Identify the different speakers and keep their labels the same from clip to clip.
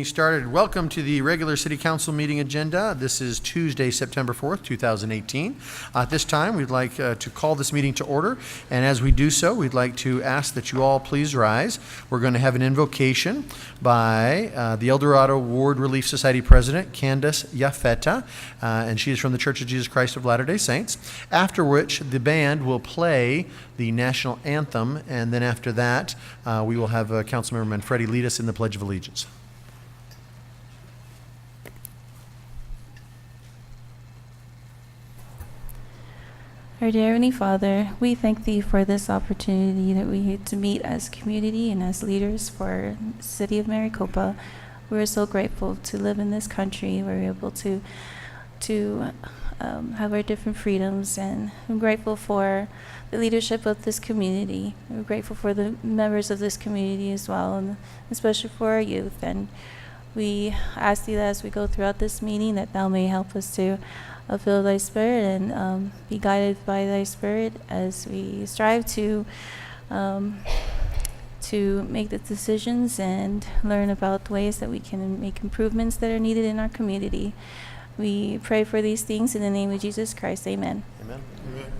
Speaker 1: Started. Welcome to the regular City Council meeting agenda. This is Tuesday, September 4th, 2018. At this time, we'd like to call this meeting to order, and as we do so, we'd like to ask that you all please rise. We're going to have an invocation by the El Dorado Ward Relief Society President, Candace Yafeta, and she is from the Church of Jesus Christ of Latter-day Saints, after which the band will play the national anthem, and then after that, we will have Councilmember Manfredi lead us in the Pledge of Allegiance.
Speaker 2: Our dear Heavenly Father, we thank Thee for this opportunity that we get to meet as community and as leaders for the city of Maricopa. We're so grateful to live in this country. We're able to have our different freedoms, and I'm grateful for the leadership of this community. We're grateful for the members of this community as well, and especially for our youth. And we ask Thee that as we go throughout this meeting, that Thou may help us to fulfill Thy Spirit and be guided by Thy Spirit as we strive to make the decisions and learn about the ways that we can make improvements that are needed in our community. We pray for these things in the name of Jesus Christ. Amen.
Speaker 1: Amen. Amen.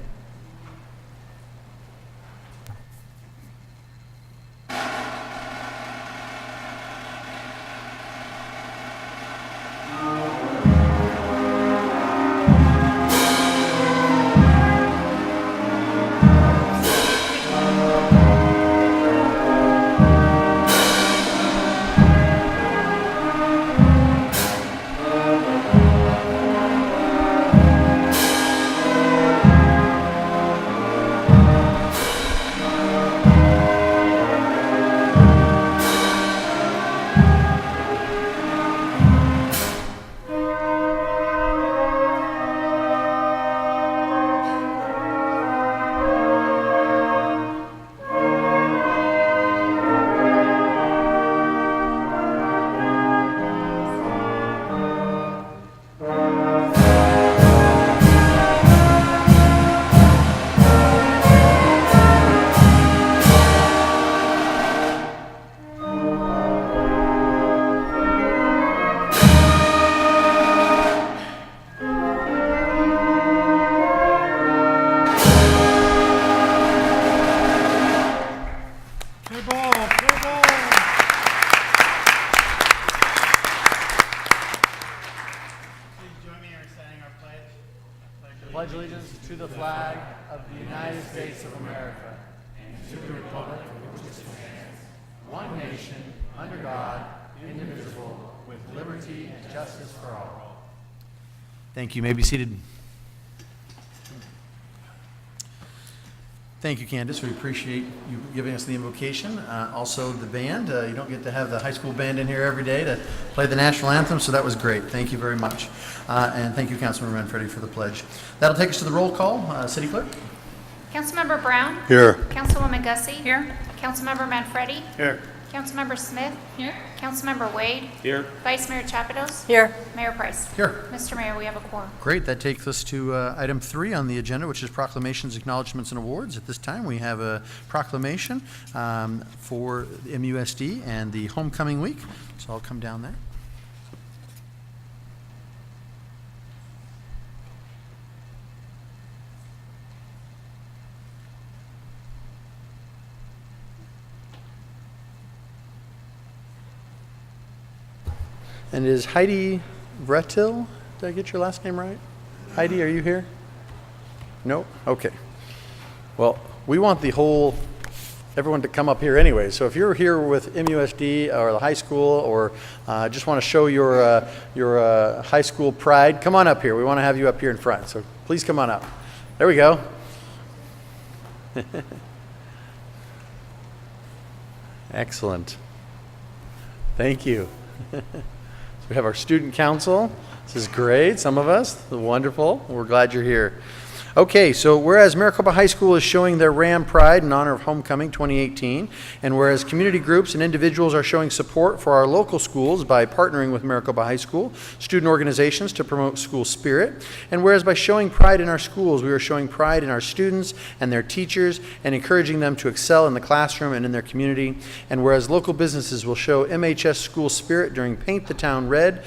Speaker 1: Pledge allegiance to the flag of the United States of America and to the republic for which it stands, one nation, under God, indivisible, with liberty and justice for all. Thank you. You may be seated. Thank you, Candace. We appreciate you giving us the invocation. Also, the band. You don't get to have the high school band in here every day to play the national anthem, so that was great. Thank you very much. And thank you, Councilmember Manfredi, for the pledge. That'll take us to the roll call. City Clerk?
Speaker 3: Councilmember Brown?
Speaker 4: Here.
Speaker 3: Councilwoman Gussie? Here. Councilmember Manfredi?
Speaker 4: Here.
Speaker 3: Councilmember Smith?
Speaker 2: Here.
Speaker 3: Councilmember Wade?
Speaker 4: Here.
Speaker 3: Vice Mayor Chapados?
Speaker 2: Here.
Speaker 3: Mayor Price?
Speaker 1: Here.
Speaker 3: Mr. Mayor, we have a quorum.
Speaker 1: Great. That takes us to item 3 on the agenda, which is proclamations, acknowledgements, and awards. At this time, we have a proclamation for MUSD and the homecoming week. So I'll come down there. And is Heidi Vretil, did I get your last name right? Heidi, are you here? No? Okay. Well, we want everyone to come up here anyway. So if you're here with MUSD or the high school, or just want to show your high school pride, come on up here. We want to have you up here in front. So please come on up. There we go. Excellent. Thank you. We have our student council. This is great. Some of us, wonderful. We're glad you're here. Okay, so whereas Maricopa High School is showing their Ram Pride in honor of Homecoming 2018, and whereas community groups and individuals are showing support for our local schools by partnering with Maricopa High School, student organizations to promote school spirit, and whereas by showing pride in our schools, we are showing pride in our students and their teachers and encouraging them to excel in the classroom and in their community, and whereas local businesses will show MHS school spirit during Paint the Town Red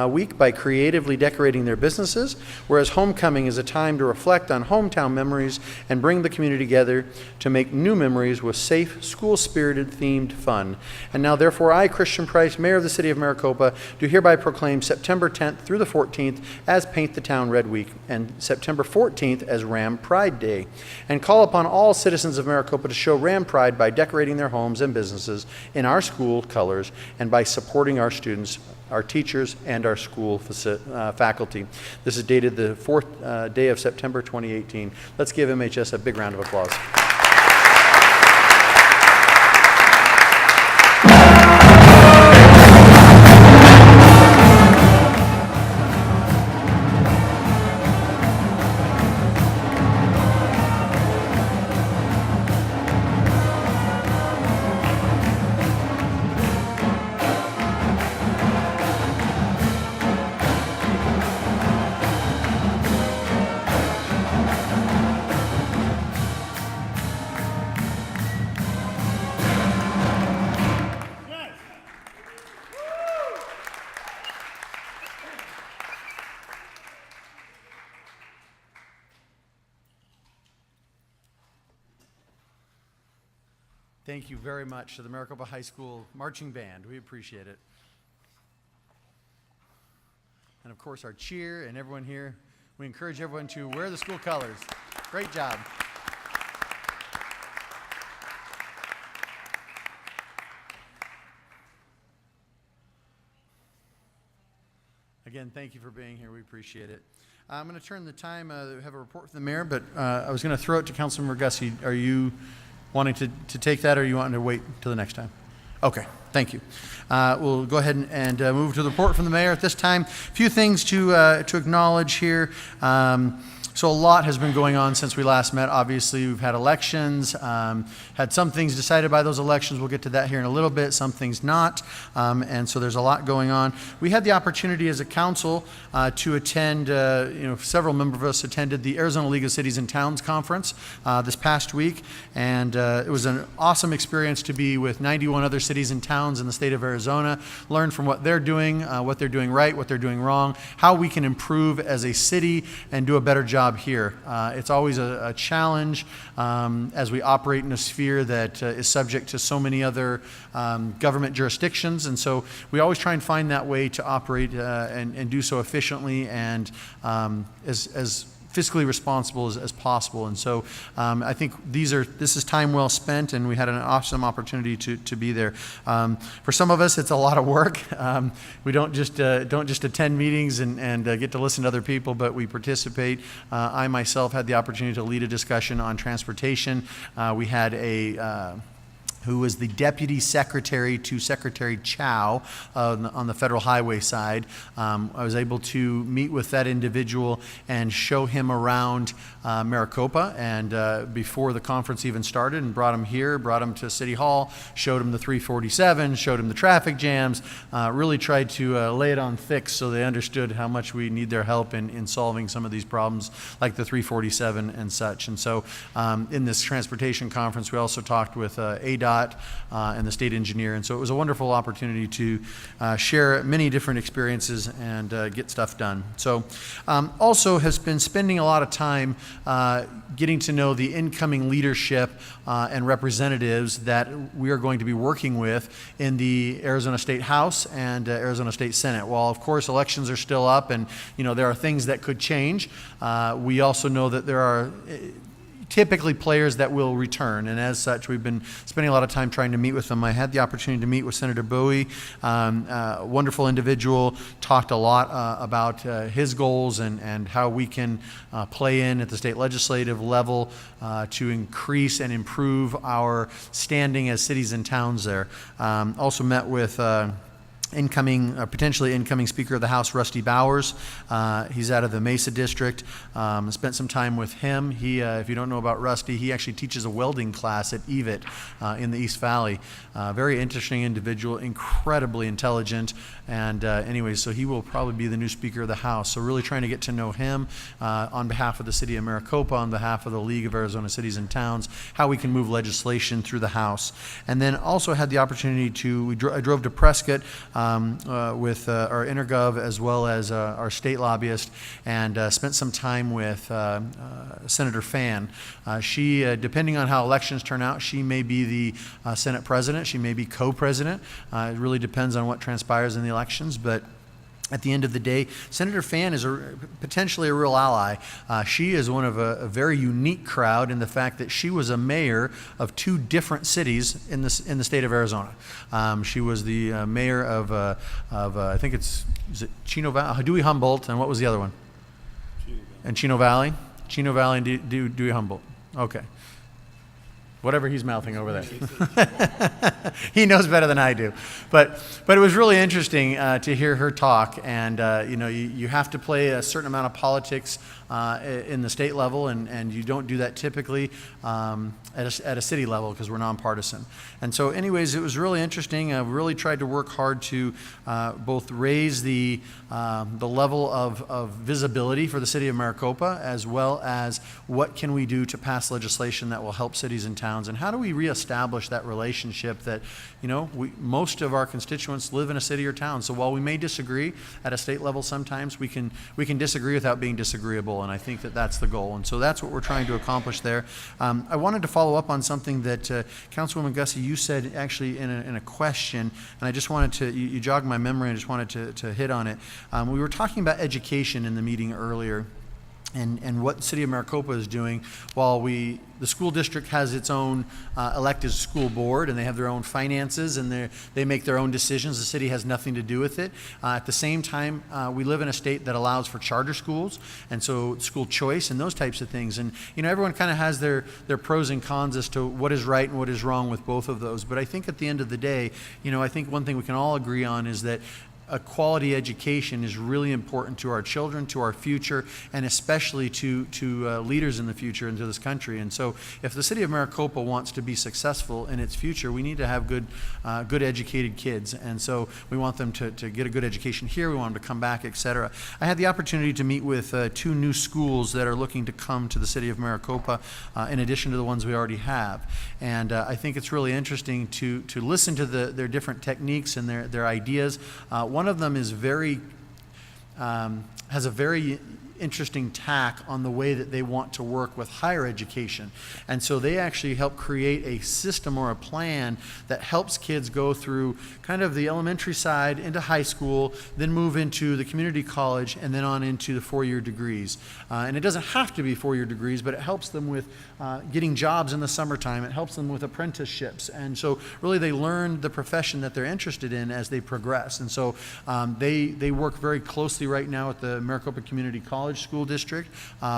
Speaker 1: week by creatively decorating their businesses, whereas Homecoming is a time to reflect on hometown memories and bring the community together to make new memories with safe, school-spirited themed fun. And now, therefore, I, Christian Price, Mayor of the City of Maricopa, do hereby proclaim September 10th through the 14th as Paint the Town Red Week and September 14th as Ram Pride Day, and call upon all citizens of Maricopa to show Ram Pride by decorating their homes and businesses in our school colors and by supporting our students, our teachers, and our school faculty. This is dated the 4th day of September 2018. Let's give MHS a big round of applause. Thank you very much to the Maricopa High School Marching Band. We appreciate it. And of course, our cheer and everyone here. We encourage everyone to wear the school colors. Great job. Again, thank you for being here. We appreciate it. I'm going to turn the time. We have a report from the mayor, but I was going to throw it to Councilmember Gussie. Are you wanting to take that, or are you wanting to wait till the next time? Okay, thank you. We'll go ahead and move to the report from the mayor at this time. A few things to acknowledge here. So a lot has been going on since we last met. Obviously, we've had elections, had some things decided by those elections. We'll get to that here in a little bit, some things not. And so there's a lot going on. We had the opportunity as a council to attend, several members of us attended the Arizona League of Cities and Towns Conference this past week. And it was an awesome experience to be with 91 other cities and towns in the state of Arizona, learn from what they're doing right, what they're doing wrong, how we can improve as a city and do a better job here. It's always a challenge as we operate in a sphere that is subject to so many other government jurisdictions, and so we always try and find that way to operate and do so efficiently and as fiscally responsible as possible. And so I think this is time well spent, and we had an awesome opportunity to be there. For some of us, it's a lot of work. We don't just attend meetings and get to listen to other people, but we participate. I myself had the opportunity to lead a discussion on transportation. We had who was the deputy secretary to Secretary Chow on the federal highway side. I was able to meet with that individual and show him around Maricopa, and before the conference even started, and brought him here, brought him to City Hall, showed him the 347, showed him the traffic jams, really tried to lay it on thick so they understood how much we need their help in solving some of these problems like the 347 and such. And so in this transportation conference, we also talked with ADOT and the state engineer, and so it was a wonderful opportunity to share many different experiences and get stuff done. So also has been spending a lot of time getting to know the incoming leadership and representatives that we are going to be working with in the Arizona State House and Arizona State Senate. While of course elections are still up and there are things that could change, we also know that there are typically players that will return, and as such, we've been spending a lot of time trying to meet with them. I had the opportunity to meet with Senator Bowie, a wonderful individual, talked a lot about his goals and how we can play in at the state legislative level to increase and improve our standing as cities and towns there. Also met with potentially incoming Speaker of the House, Rusty Bowers. He's out of the Mesa District. Spent some time with him. He, if you don't know about Rusty, he actually teaches a welding class at EVIT in the East Valley. Very interesting individual, incredibly intelligent, and anyways, so he will probably be the new Speaker of the House. So really trying to get to know him on behalf of the city of Maricopa, on behalf of the League of Arizona Cities and Towns, how we can move legislation through the House. And then also had the opportunity to, I drove to Prescott with our intergov as well as our state lobbyist, and spent some time with Senator Fan. She, depending on how elections turn out, she may be the Senate president, she may be co-president. It really depends on what transpires in the elections, but at the end of the day, Senator Fan is potentially a real ally. She is one of a very unique crowd in the fact that she was a mayor of 2 different cities in the state of Arizona. She was the mayor of I think is it Chino Valley, Dewey Humboldt, and what was the other one? And Chino Valley and Dewey Humboldt. Okay. Whatever he's mouthing over there. He knows better than I do. But it was really interesting to hear her talk. And, you have to play a certain amount of politics in the state level, and you don't do that typically at a city level because we're nonpartisan. And so anyways, it was really interesting. I really tried to work hard to both raise the level of visibility for the city of Maricopa, as well as what can we do to pass legislation that will help cities and towns, and how do we reestablish that relationship that, most of our constituents live in a city or town. So while we may disagree at a state level sometimes, we can disagree without being disagreeable, and I think that that's the goal. And so that's what we're trying to accomplish there. I wanted to follow up on something that Councilwoman Gussie, you said actually in a question, and I just wanted to, you jogged my memory, and I just wanted to hit on it. We were talking about education in the meeting earlier, and what the city of Maricopa is doing. While the school district has its own elected school board, and they have their own finances, and they make their own decisions, the city has nothing to do with it. At the same time, we live in a state that allows for charter schools, and so school choice and those types of things. And everyone kind of has their pros and cons as to what is right and what is wrong with both of those. But I think at the end of the day, I think one thing we can all agree on is that a quality education is really important to our children, to our future, and especially to leaders in the future into this country. And so if the city of Maricopa wants to be successful in its future, we need to have good educated kids. And so we want them to get a good education here, we want them to come back, etc. I had the opportunity to meet with 2 new schools that are looking to come to the city of Maricopa, in addition to the ones we already have. And I think it's really interesting to listen to their different techniques and their ideas. One of them is has a very interesting tack on the way that they want to work with higher education. And so they actually help create a system or a plan that helps kids go through kind of the elementary side into high school, then move into the community college, and then on into the 4-year degrees. And it doesn't have to be 4-year degrees, but it helps them with getting jobs in the summertime. It helps them with apprenticeships. And so really they learn the profession that they're interested in as they progress. And so they work very closely right now at the Maricopa Community College School District,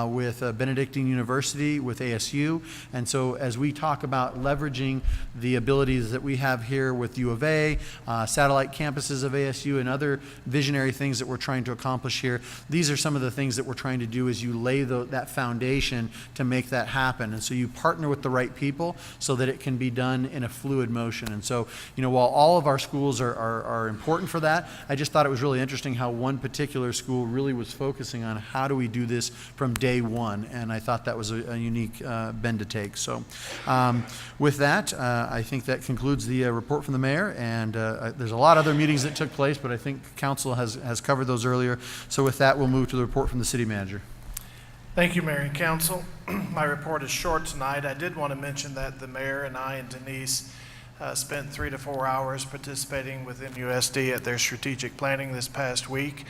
Speaker 1: with Benedictine University, with ASU. And so as we talk about leveraging the abilities that we have here with U of A, satellite campuses of ASU, and other visionary things that we're trying to accomplish here, these are some of the things that we're trying to do as you lay that foundation to make that happen. And so you partner with the right people so that it can be done in a fluid motion. And so, while all of our schools are important for that, I just thought it was really interesting how one particular school really was focusing on how do we do this from day one, and I thought that was a unique bend to take. So with that, I think that concludes the report from the mayor, and there's a lot of other meetings that took place, but I think council has covered those earlier. So with that, we'll move to the report from the city manager.
Speaker 4: Thank you, Mayor and Council. My report is short tonight. I did want to mention that the mayor and I and Denise spent 3 to 4 hours participating with MUSD at their strategic planning this past week.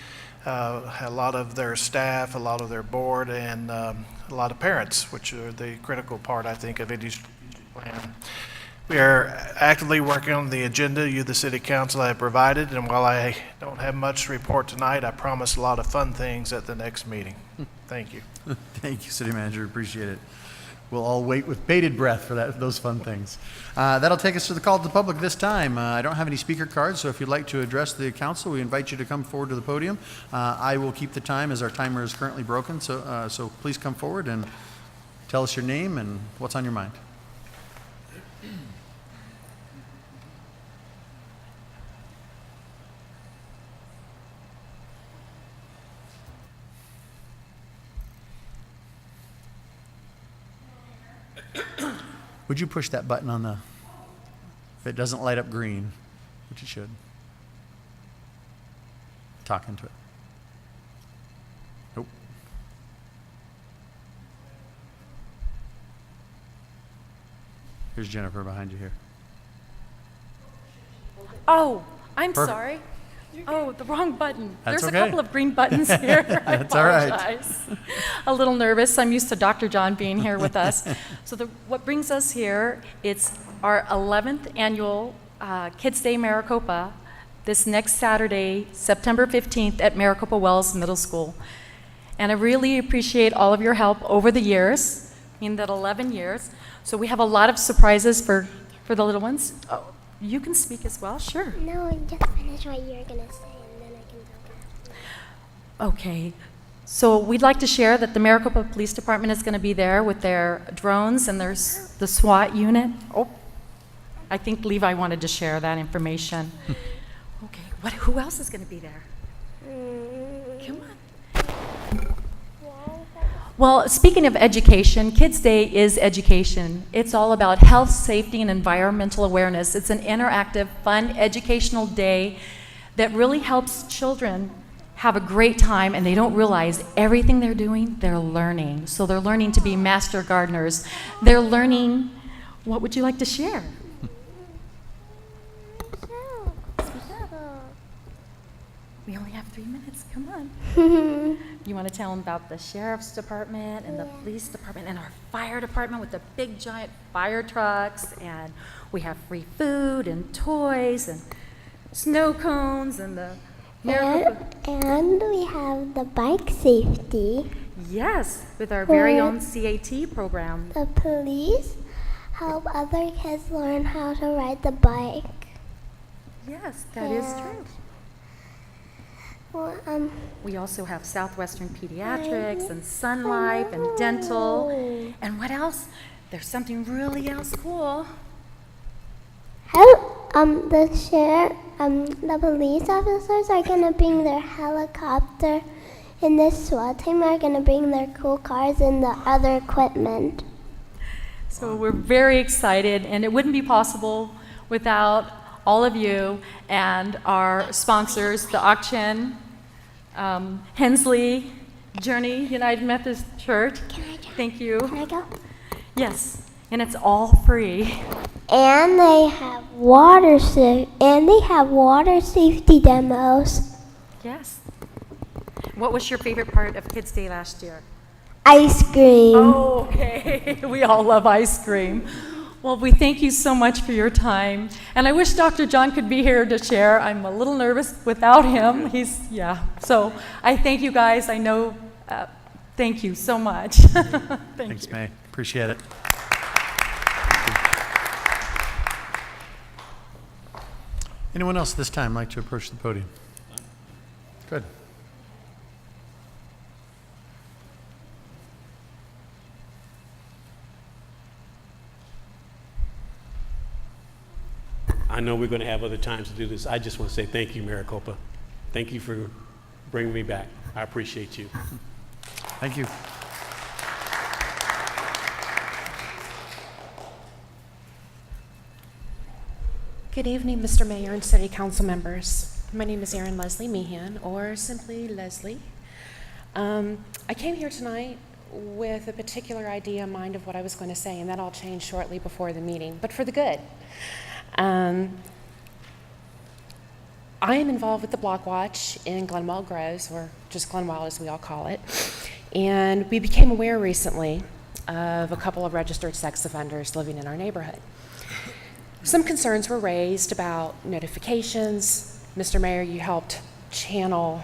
Speaker 4: A lot of their staff, a lot of their board, and a lot of parents, which are the critical part, I think, of any strategic plan. We are actively working on the agenda you, the City Council, have provided, and while I don't have much to report tonight, I promise a lot of fun things at the next meeting. Thank you.
Speaker 1: Thank you, City Manager. Appreciate it. We'll all wait with bated breath for those fun things. That'll take us to the call to the public this time. I don't have any speaker cards, so if you'd like to address the council, we invite you to come forward to the podium. I will keep the time as our timer is currently broken, so please come forward and tell us your name and what's on your mind. Would you push that button on if it doesn't light up green, which it should? Talk into it. Nope. Here's Jennifer behind you here.
Speaker 5: Oh, I'm
Speaker 1: Perfect.
Speaker 5: sorry. Oh, the wrong button.
Speaker 1: That's
Speaker 5: There's
Speaker 1: okay.
Speaker 5: a couple of green buttons here.
Speaker 1: That's all right.
Speaker 5: I apologize. A little nervous. I'm used to Dr. John being here with us. So what brings us here, it's our 11th annual Kids Day Maricopa this next Saturday, September 15th at Maricopa Wells Middle School. And I really appreciate all of your help over the years, in that 11 years. So we have a lot of surprises for the little ones. Oh, you can speak as well, sure.
Speaker 6: No, just finish what you're going to say, and then I can talk after.
Speaker 5: Okay, so we'd like to share that the Maricopa Police Department is going to be there with their drones, and there's the SWAT unit. Oh, I think Levi wanted to share that information. Okay, who else is going to be there? Come on. Well, speaking of education, Kids Day is education. It's all about health, safety, and environmental awareness. It's an interactive, fun, educational day that really helps children have a great time, and they don't realize everything they're doing, they're learning. So they're learning to be master gardeners. They're learning, what would you like to share? We only have 3 minutes, come on. You want to tell them about the sheriff's department and the police department and our fire department with the big giant fire trucks, and we have free food and toys and snow cones and the Maricopa.
Speaker 6: And we have the bike safety.
Speaker 5: Yes, with our very own CAT program.
Speaker 6: The police help other kids learn how to ride the bike.
Speaker 5: Yes, that is true.
Speaker 6: Well,
Speaker 5: We also have Southwestern Pediatrics and Sun Life and Dental. And what else? There's something really else cool.
Speaker 6: The police officers are gonna bring their helicopter, and the SWAT team are gonna bring their cool cars and the other equipment.
Speaker 5: So we're very excited, and it wouldn't be possible without all of you and our sponsors, the auction, Hensley, Journey United Methodist Church. Thank you.
Speaker 6: Can I go?
Speaker 5: Yes, and it's all free.
Speaker 6: And they have water safety demos.
Speaker 5: Yes. What was your favorite part of Kids Day last year?
Speaker 6: Ice cream.
Speaker 5: Oh, okay. We all love ice cream. Well, we thank you so much for your time. And I wish Dr. John could be here to share. I'm a little nervous without him. So I thank you guys. I know, thank you so much.
Speaker 1: Thanks, May. Appreciate it. Anyone else this time like to approach the podium? Good.
Speaker 7: I know we're going to have other times to do this. I just want to say thank you, Maricopa. Thank you for bringing me back. I appreciate you.
Speaker 1: Thank you.
Speaker 8: Good evening, Mr. Mayor and City Council members. My name is Erin Leslie Meehan, or simply Leslie. I came here tonight with a particular idea in mind of what I was going to say, and that all changed shortly before the meeting, but for the good. I am involved with the Block Watch in Glenwell Groves, or just Glenwell as we all call it, and we became aware recently of a couple of registered sex offenders living in our neighborhood. Some concerns were raised about notifications. Mr. Mayor, you helped channel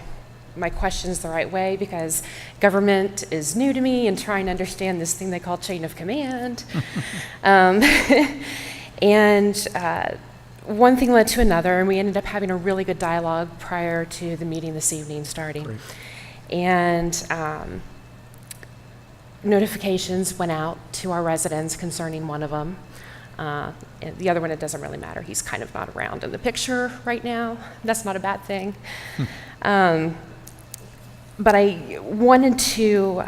Speaker 8: my questions the right way, because government is new to me and trying to understand this thing they call chain of command. And one thing led to another, and we ended up having a really good dialogue prior to the meeting this evening starting.
Speaker 1: Great.
Speaker 8: And notifications went out to our residents concerning one of them. And the other one, it doesn't really matter. He's kind of not around in the picture right now. That's not a bad thing. But I wanted to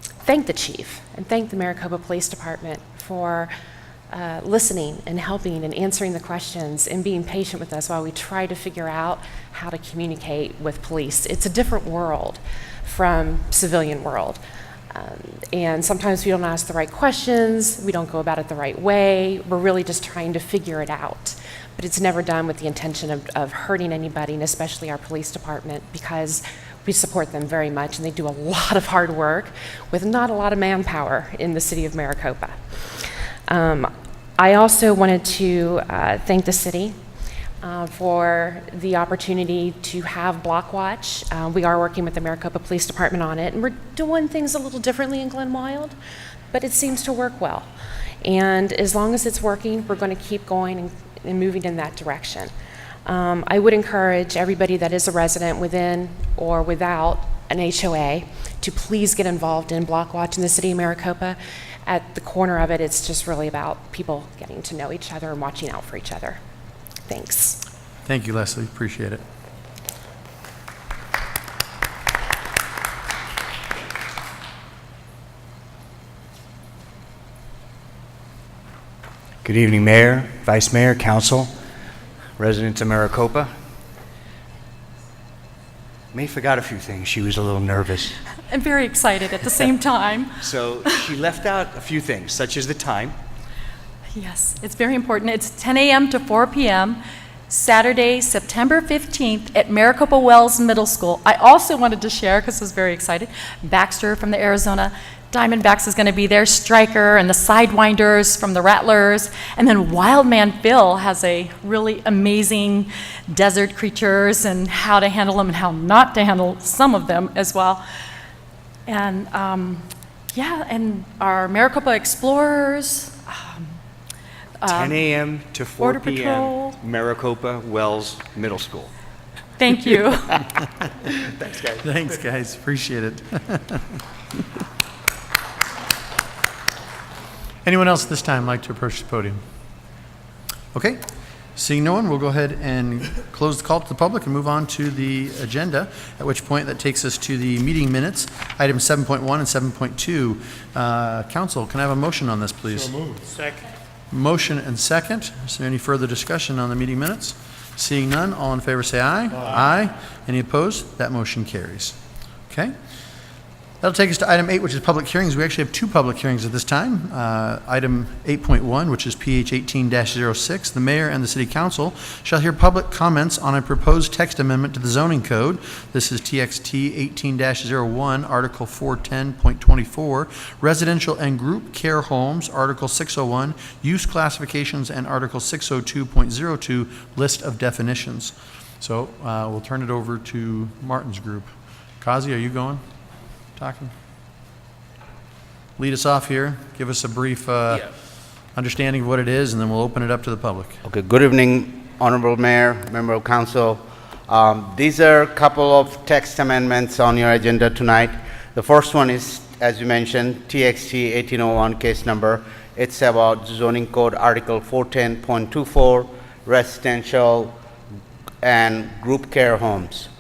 Speaker 8: thank the chief and thank the Maricopa Police Department for listening and helping and answering the questions and being patient with us while we try to figure out how to communicate with police. It's a different world from civilian world. And sometimes we don't ask the right questions, we don't go about it the right way, we're really just trying to figure it out. But it's never done with the intention of hurting anybody, and especially our police department, because we support them very much and they do a lot of hard work with not a lot of manpower in the city of Maricopa. I also wanted to thank the city for the opportunity to have Block Watch. We are working with the Maricopa Police Department on it, and we're doing things a little differently in Glen Wild, but it seems to work well. And as long as it's working, we're going to keep going and moving in that direction. I would encourage everybody that is a resident within or without an HOA to please get involved in Block Watch in the city of Maricopa. At the corner of it, it's just really about people getting to know each other and watching out for each other. Thanks.
Speaker 1: Thank you, Leslie. Appreciate it.
Speaker 9: Good evening, Mayor, Vice Mayor, Council, residents of Maricopa. May forgot a few things. She was a little nervous.
Speaker 5: I'm very excited at the same time.
Speaker 9: So she left out a few things, such as the time.
Speaker 5: Yes, it's very important. It's 10 a.m. to 4 p.m., Saturday, September 15th at Maricopa Wells Middle School. I also wanted to share, because I was very excited, Baxter from the Arizona Diamondbacks is going to be there, Stryker and the Sidewinders from the Rattlers, and then Wildman Phil has a really amazing desert creatures and how to handle them and how not to handle some of them as well. And yeah, and our Maricopa Explorers,
Speaker 9: 10 a.m. to 4
Speaker 5: Border
Speaker 9: p.m.
Speaker 5: Patrol.
Speaker 9: Maricopa Wells Middle School.
Speaker 5: Thank you.
Speaker 9: Thanks, guys.
Speaker 1: Thanks, guys. Appreciate it. Anyone else at this time like to approach the podium? Okay. Seeing no one, we'll go ahead and close the call to the public and move on to the agenda, at which point that takes us to the meeting minutes, items 7.1 and 7.2. Council, can I have a motion on this, please?
Speaker 4: So moved. Second.
Speaker 1: Motion and second. Is there any further discussion on the meeting minutes? Seeing none, all in favor say aye. Aye. Any opposed? That motion carries. Okay. That'll take us to item 8, which is public hearings. We actually have 2 public hearings at this time. Item 8.1, which is PH 18-06. The mayor and the city council shall hear public comments on a proposed text amendment to the zoning code. This is TXT 18-01, Article 410.24, residential and group care homes, Article 601, use classifications, and Article 602.02, list of definitions. So we'll turn it over to Martin's group. Kazi, are you going? Talking. Lead us off here. Give us a brief understanding of what it is, and then we'll open it up to the public.
Speaker 10: Okay, good evening, Honorable Mayor, Member of Council. These are a couple of text amendments on your agenda tonight. The first one is, as you mentioned, TXT 1801 case number. It's about zoning code Article 410.24, residential and group care homes.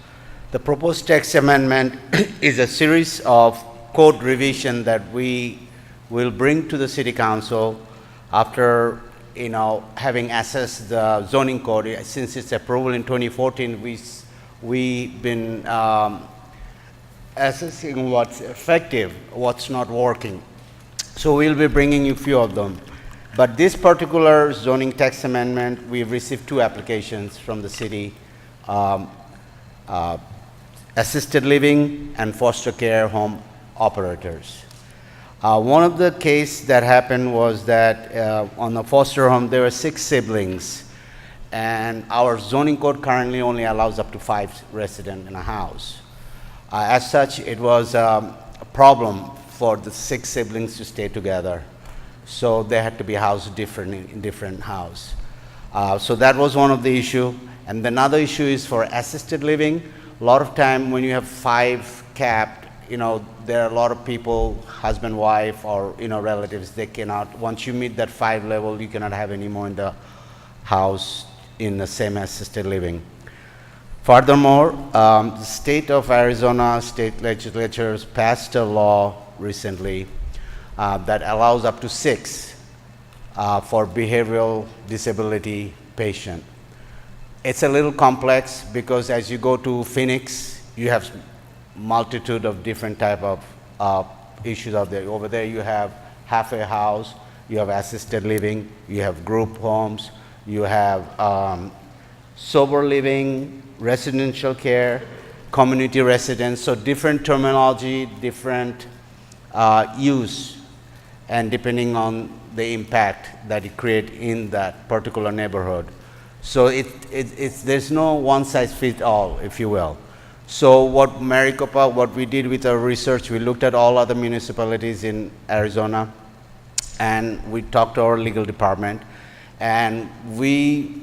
Speaker 10: The proposed text amendment is a series of code revision that we will bring to the City Council after, having assessed the zoning code. Since its approval in 2014, we've been assessing what's effective, what's not working. So we'll be bringing you a few of them. But this particular zoning text amendment, we've received 2 applications from the city. Assisted living and foster care home operators. One of the case that happened was that on the foster home there were 6 siblings, And our zoning code currently only allows up to 5 residents in a house. As such, it was a problem for the 6 siblings to stay together. So they had to be housed different in different house. So that was one of the issue. And another issue is for assisted living. A lot of time when you have 5 capped, there are a lot of people, husband, wife, or, relatives, they cannot, once you meet that 5 level, you cannot have any more in the house in the same assisted living. Furthermore, the state of Arizona state legislatures passed a law recently that allows up to 6 for behavioral disability patient. It's a little complex because as you go to Phoenix, you have multitude of different type of issues out there. Over there you have halfway house, you have assisted living, you have group homes, you have sober living, residential care, community residence, so different terminology, different use, and depending on the impact that it creates in that particular neighborhood. So there's no one size fits all, if you will. So what Maricopa, what we did with our research, we looked at all other municipalities in Arizona, and we talked to our legal department, and we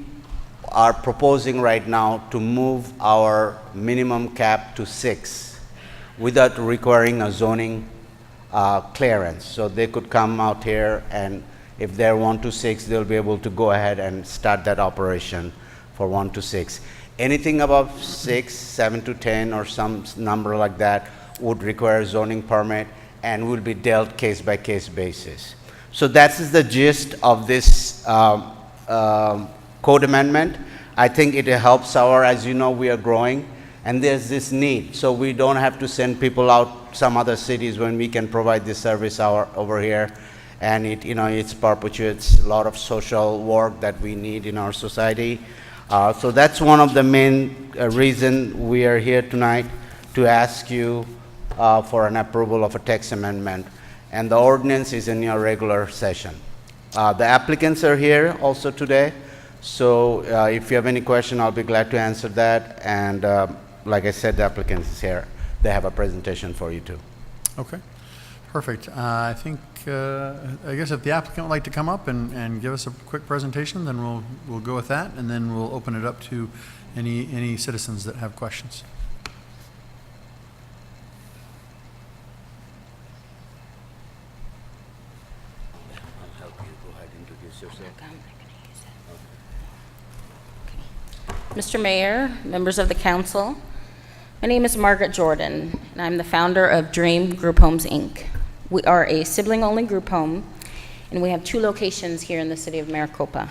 Speaker 10: are proposing right now to move our minimum cap to 6 without requiring a zoning clearance. So they could come out here, and if they're 1 to 6, they'll be able to go ahead and start that operation for 1 to 6. Anything above 6, 7 to 10, or some number like that would require a zoning permit and will be dealt case by case basis. So that's the gist of this code amendment. I think it helps as you know, we are growing, and there's this need. So we don't have to send people out some other cities when we can provide this service over here. And it perpetuates a lot of social work that we need in our society. So that's one of the main reason we are here tonight, to ask you for an approval of a text amendment. And the ordinance is in your regular session. The applicants are here also today. So if you have any question, I'll be glad to answer that. And like I said, the applicant is here. They have a presentation for you too.
Speaker 1: Okay, perfect. I think, I guess if the applicant would like to come up and give us a quick presentation, then we'll go with that, and then we'll open it up to any citizens that have questions.
Speaker 10: I'll help you. Go ahead and introduce yourself.
Speaker 11: Mr. Mayor, members of the council, my name is Margaret Jordan, and I'm the founder of Dream Group Homes, Inc. We are a sibling-only group home, and we have 2 locations here in the city of Maricopa.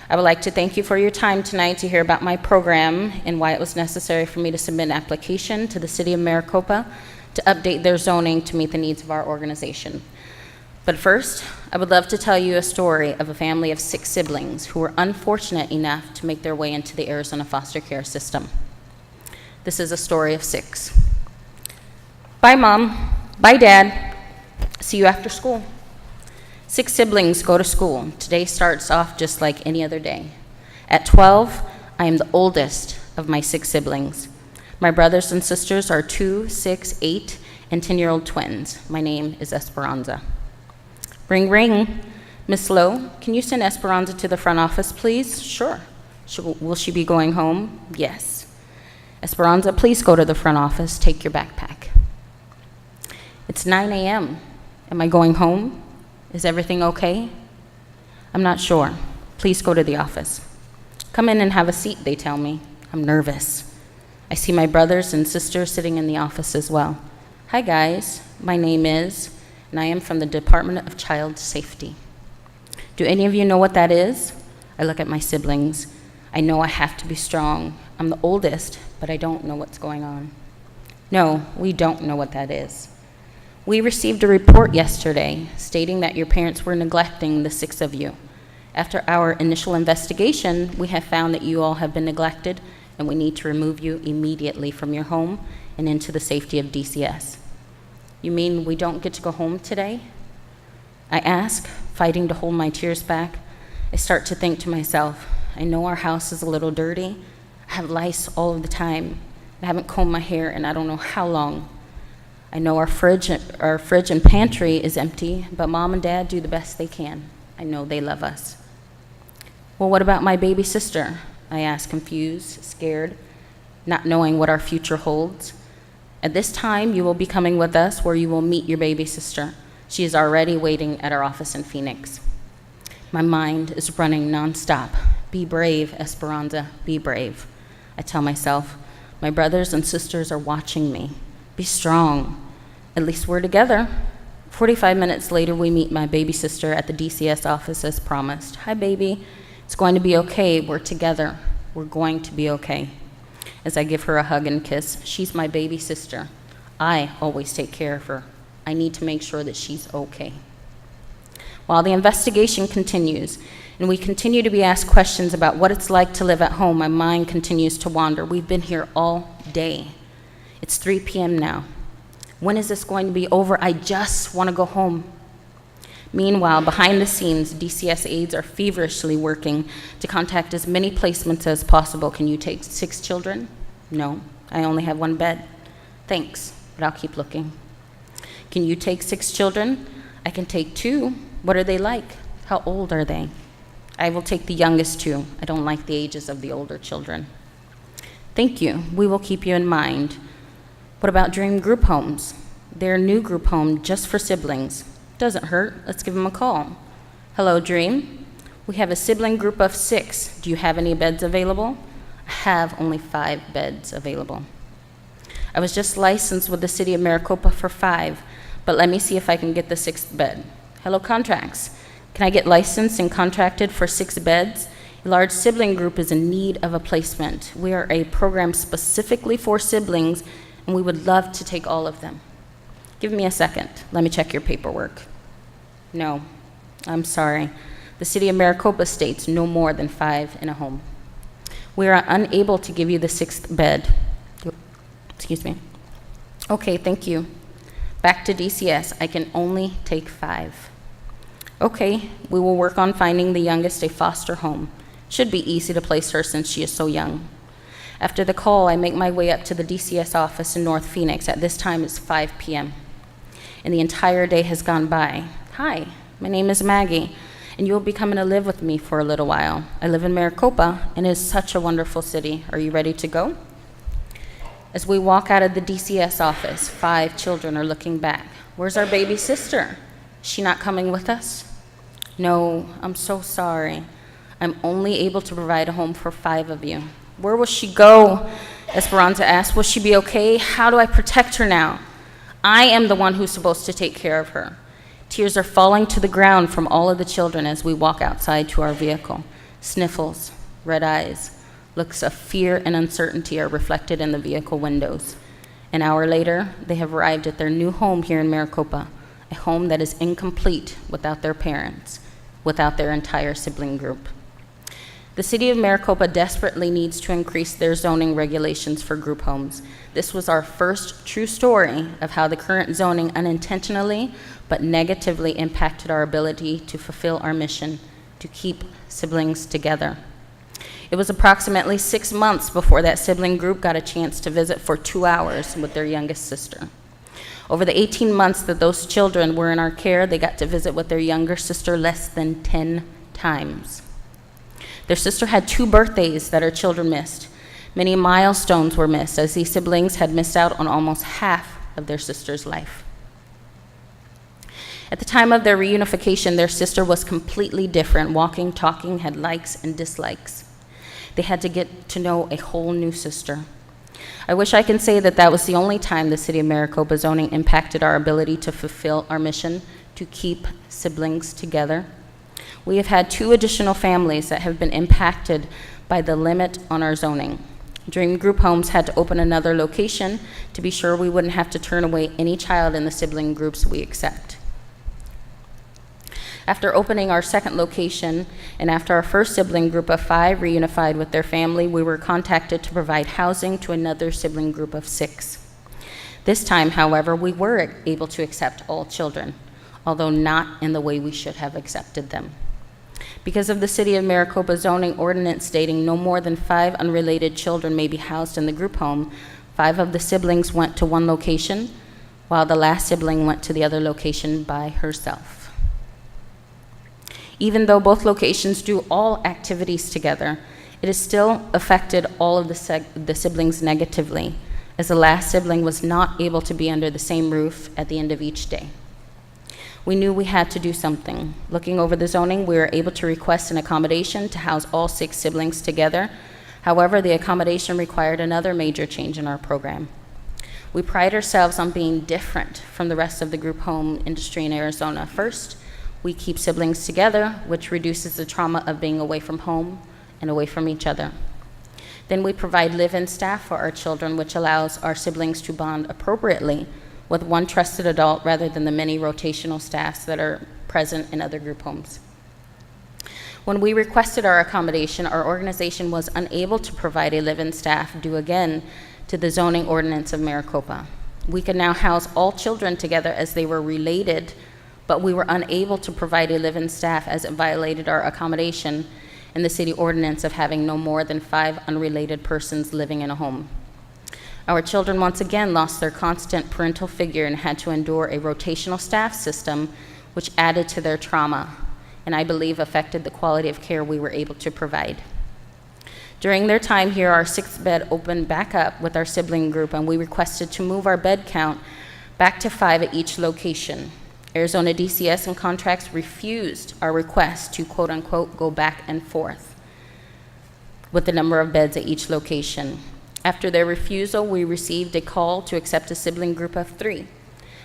Speaker 11: I would like to thank you for your time tonight to hear about my program and why it was necessary for me to submit an application to the city of Maricopa to update their zoning to meet the needs of our organization. But first, I would love to tell you a story of a family of 6 siblings who were unfortunate enough to make their way into the Arizona foster care system. This is a story of 6. Bye, Mom. Bye, Dad. See you after school. 6 siblings go to school. Today starts off just like any other day. At 12, I am the oldest of my 6 siblings. My brothers and sisters are 2, 6, 8, and 10-year-old twins. My name is Esperanza. Ring, ring. Miss Lowe, can you send Esperanza to the front office, please? Sure. Will she be going home? Yes. Esperanza, please go to the front office. Take your backpack. It's 9 a.m. Am I going home? Is everything okay? I'm not sure. Please go to the office. Come in and have a seat, they tell me. I'm nervous. I see my brothers and sisters sitting in the office as well. Hi, guys. My name is, and I am from the Department of Child Safety. Do any of you know what that is? I look at my siblings. I know I have to be strong. I'm the oldest, but I don't know what's going on. No, we don't know what that is. We received a report yesterday stating that your parents were neglecting the 6 of you. After our initial investigation, we have found that you all have been neglected, and we need to remove you immediately from your home and into the safety of DCS. You mean we don't get to go home today? I ask, fighting to hold my tears back. I start to think to myself, I know our house is a little dirty. I have lice all of the time. I haven't combed my hair in I don't know how long. I know our fridge and pantry is empty, but Mom and Dad do the best they can. I know they love us. Well, what about my baby sister? I ask, confused, scared, not knowing what our future holds. At this time, you will be coming with us where you will meet your baby sister. She is already waiting at our office in Phoenix. My mind is running nonstop. Be brave, Esperanza, be brave. I tell myself, my brothers and sisters are watching me. Be strong. At least we're together. 45 minutes later, we meet my baby sister at the DCS office as promised. Hi, baby. It's going to be okay. We're together. We're going to be okay. As I give her a hug and kiss, she's my baby sister. I always take care of her. I need to make sure that she's okay. While the investigation continues, and we continue to be asked questions about what it's like to live at home, my mind continues to wander. We've been here all day. It's 3 p.m. now. When is this going to be over? I just want to go home. Meanwhile, behind the scenes, DCS aides are feverishly working to contact as many placements as possible. Can you take 6 children? No, I only have 1 bed. Thanks, but I'll keep looking. Can you take 6 children? I can take 2. What are they like? How old are they? I will take the youngest 2. I don't like the ages of the older children. Thank you. We will keep you in mind. What about Dream Group Homes? They're a new group home just for siblings. Doesn't hurt. Let's give them a call. Hello, Dream. We have a sibling group of 6. Do you have any beds available? I have only 5 beds available. I was just licensed with the city of Maricopa for 5, but let me see if I can get the 6th bed. Hello, contracts. Can I get licensed and contracted for 6 beds? A large sibling group is in need of a placement. We are a program specifically for siblings, and we would love to take all of them. Give me a second. Let me check your paperwork. No, I'm sorry. The city of Maricopa states no more than 5 in a home. We are unable to give you the 6th bed. Excuse me. Okay, thank you. Back to DCS. I can only take 5. Okay, we will work on finding the youngest a foster home. Should be easy to place her since she is so young. After the call, I make my way up to the DCS office in North Phoenix. At this time, it's 5 p.m. and the entire day has gone by. Hi, my name is Maggie, and you'll be coming to live with me for a little while. I live in Maricopa, and it is such a wonderful city. Are you ready to go? As we walk out of the DCS office, 5 children are looking back. Where's our baby sister? Is she not coming with us? No, I'm so sorry. I'm only able to provide a home for 5 of you. Where will she go? Esperanza asked. Will she be okay? How do I protect her now? I am the one who's supposed to take care of her. Tears are falling to the ground from all of the children as we walk outside to our vehicle. Sniffles, red eyes, looks of fear and uncertainty are reflected in the vehicle windows. An hour later, they have arrived at their new home here in Maricopa, a home that is incomplete without their parents, without their entire sibling group. The city of Maricopa desperately needs to increase their zoning regulations for group homes. This was our first true story of how the current zoning unintentionally but negatively impacted our ability to fulfill our mission to keep siblings together. It was approximately 6 months before that sibling group got a chance to visit for 2 hours with their youngest sister. Over the 18 months that those children were in our care, they got to visit with their younger sister less than 10 times. Their sister had 2 birthdays that our children missed. Many milestones were missed, as these siblings had missed out on almost half of their sister's life. At the time of their reunification, their sister was completely different, walking, talking, had likes and dislikes. They had to get to know a whole new sister. I wish I can say that that was the only time the city of Maricopa zoning impacted our ability to fulfill our mission to keep siblings together. We have had 2 additional families that have been impacted by the limit on our zoning. Dream Group Homes had to open another location to be sure we wouldn't have to turn away any child in the sibling groups we accept. After opening our second location, and after our first sibling group of 5 reunified with their family, we were contacted to provide housing to another sibling group of 6. This time, however, we were able to accept all children, although not in the way we should have accepted them. Because of the City of Maricopa zoning ordinance stating no more than 5 unrelated children may be housed in the group home, 5 of the siblings went to one location, while the last sibling went to the other location by herself. Even though both locations do all activities together, it has still affected all of the siblings negatively, as the last sibling was not able to be under the same roof at the end of each day. We knew we had to do something. Looking over the zoning, we were able to request an accommodation to house all 6 siblings together. However, the accommodation required another major change in our program. We pride ourselves on being different from the rest of the group home industry in Arizona. First, we keep siblings together, which reduces the trauma of being away from home and away from each other. Then we provide live-in staff for our children, which allows our siblings to bond appropriately with one trusted adult rather than the many rotational staffs that are present in other group homes. When we requested our accommodation, our organization was unable to provide a live-in staff due again to the zoning ordinance of Maricopa. We could now house all children together as they were related, but we were unable to provide a live-in staff as it violated our accommodation in the city ordinance of having no more than 5 unrelated persons living in a home. Our children once again lost their constant parental figure and had to endure a rotational staff system, which added to their trauma, and I believe affected the quality of care we were able to provide. During their time here, our 6th bed opened back up with our sibling group, and we requested to move our bed count back to 5 at each location. Arizona DCS and contracts refused our request to quote-unquote go back and forth with the number of beds at each location. After their refusal, we received a call to accept a sibling group of 3.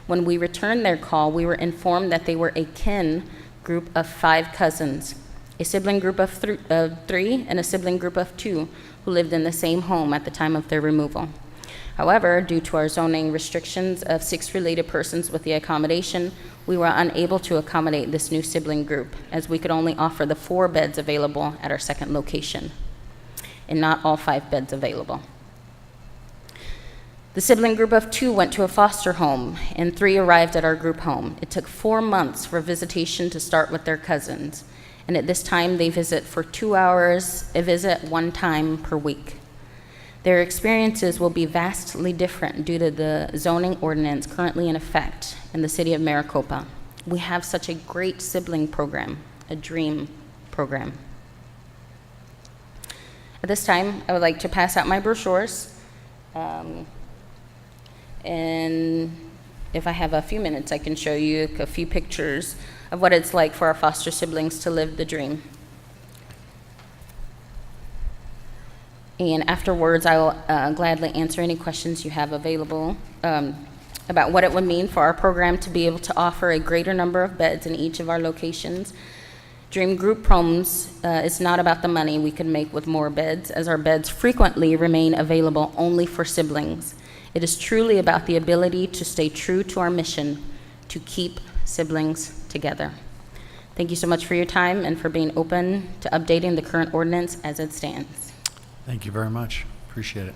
Speaker 11: When we returned their call, we were informed that they were a kin group of 5 cousins, a sibling group of 3 and a sibling group of 2 who lived in the same home at the time of their removal. However, due to our zoning restrictions of 6 related persons with the accommodation, we were unable to accommodate this new sibling group, as we could only offer the 4 beds available at our 2nd location, and not all 5 beds available. The sibling group of 2 went to a foster home, and 3 arrived at our group home. It took 4 months for visitation to start with their cousins, and at this time they visit for 2 hours, a visit 1 time per week. Their experiences will be vastly different due to the zoning ordinance currently in effect in the city of Maricopa. We have such a great sibling program, a dream program. At this time, I would like to pass out my brochures. And if I have a few minutes, I can show you a few pictures of what it's like for our foster siblings to live the dream. And afterwards, I will gladly answer any questions you have available about what it would mean for our program to be able to offer a greater number of beds in each of our locations. Dream Group Homes is not about the money we could make with more beds, as our beds frequently remain available only for siblings. It is truly about the ability to stay true to our mission to keep siblings together. Thank you so much for your time and for being open to updating the current ordinance as it stands.
Speaker 1: Thank you very much. Appreciate it.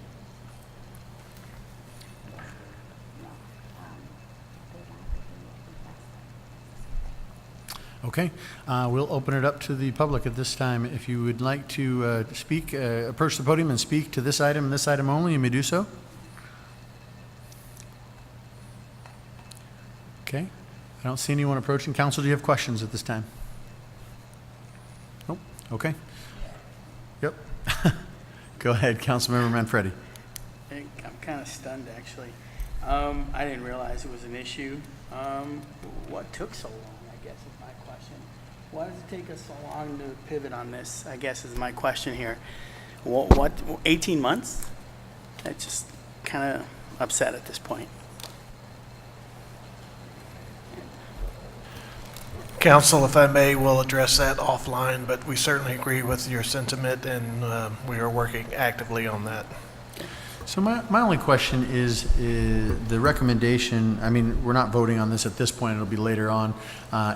Speaker 1: Okay, we'll open it up to the public at this time. If you would like to speak, approach the podium and speak to this item and this item only, you may do so. Okay, I don't see anyone approaching. Council, do you have questions at this time? Nope, okay. Yep. Go ahead, Councilmember Manfredi.
Speaker 12: I'm kind of stunned, actually. I didn't realize it was an issue. What took so long, I guess, is my question. Why does it take us so long to pivot on this, I guess, is my question here. What 18 months? I'm just kind of upset at this point.
Speaker 4: Council, if I may, we'll address that offline, but we certainly agree with your sentiment, and we are working actively on that.
Speaker 1: So my only question is the recommendation. I mean, we're not voting on this at this point. It'll be later on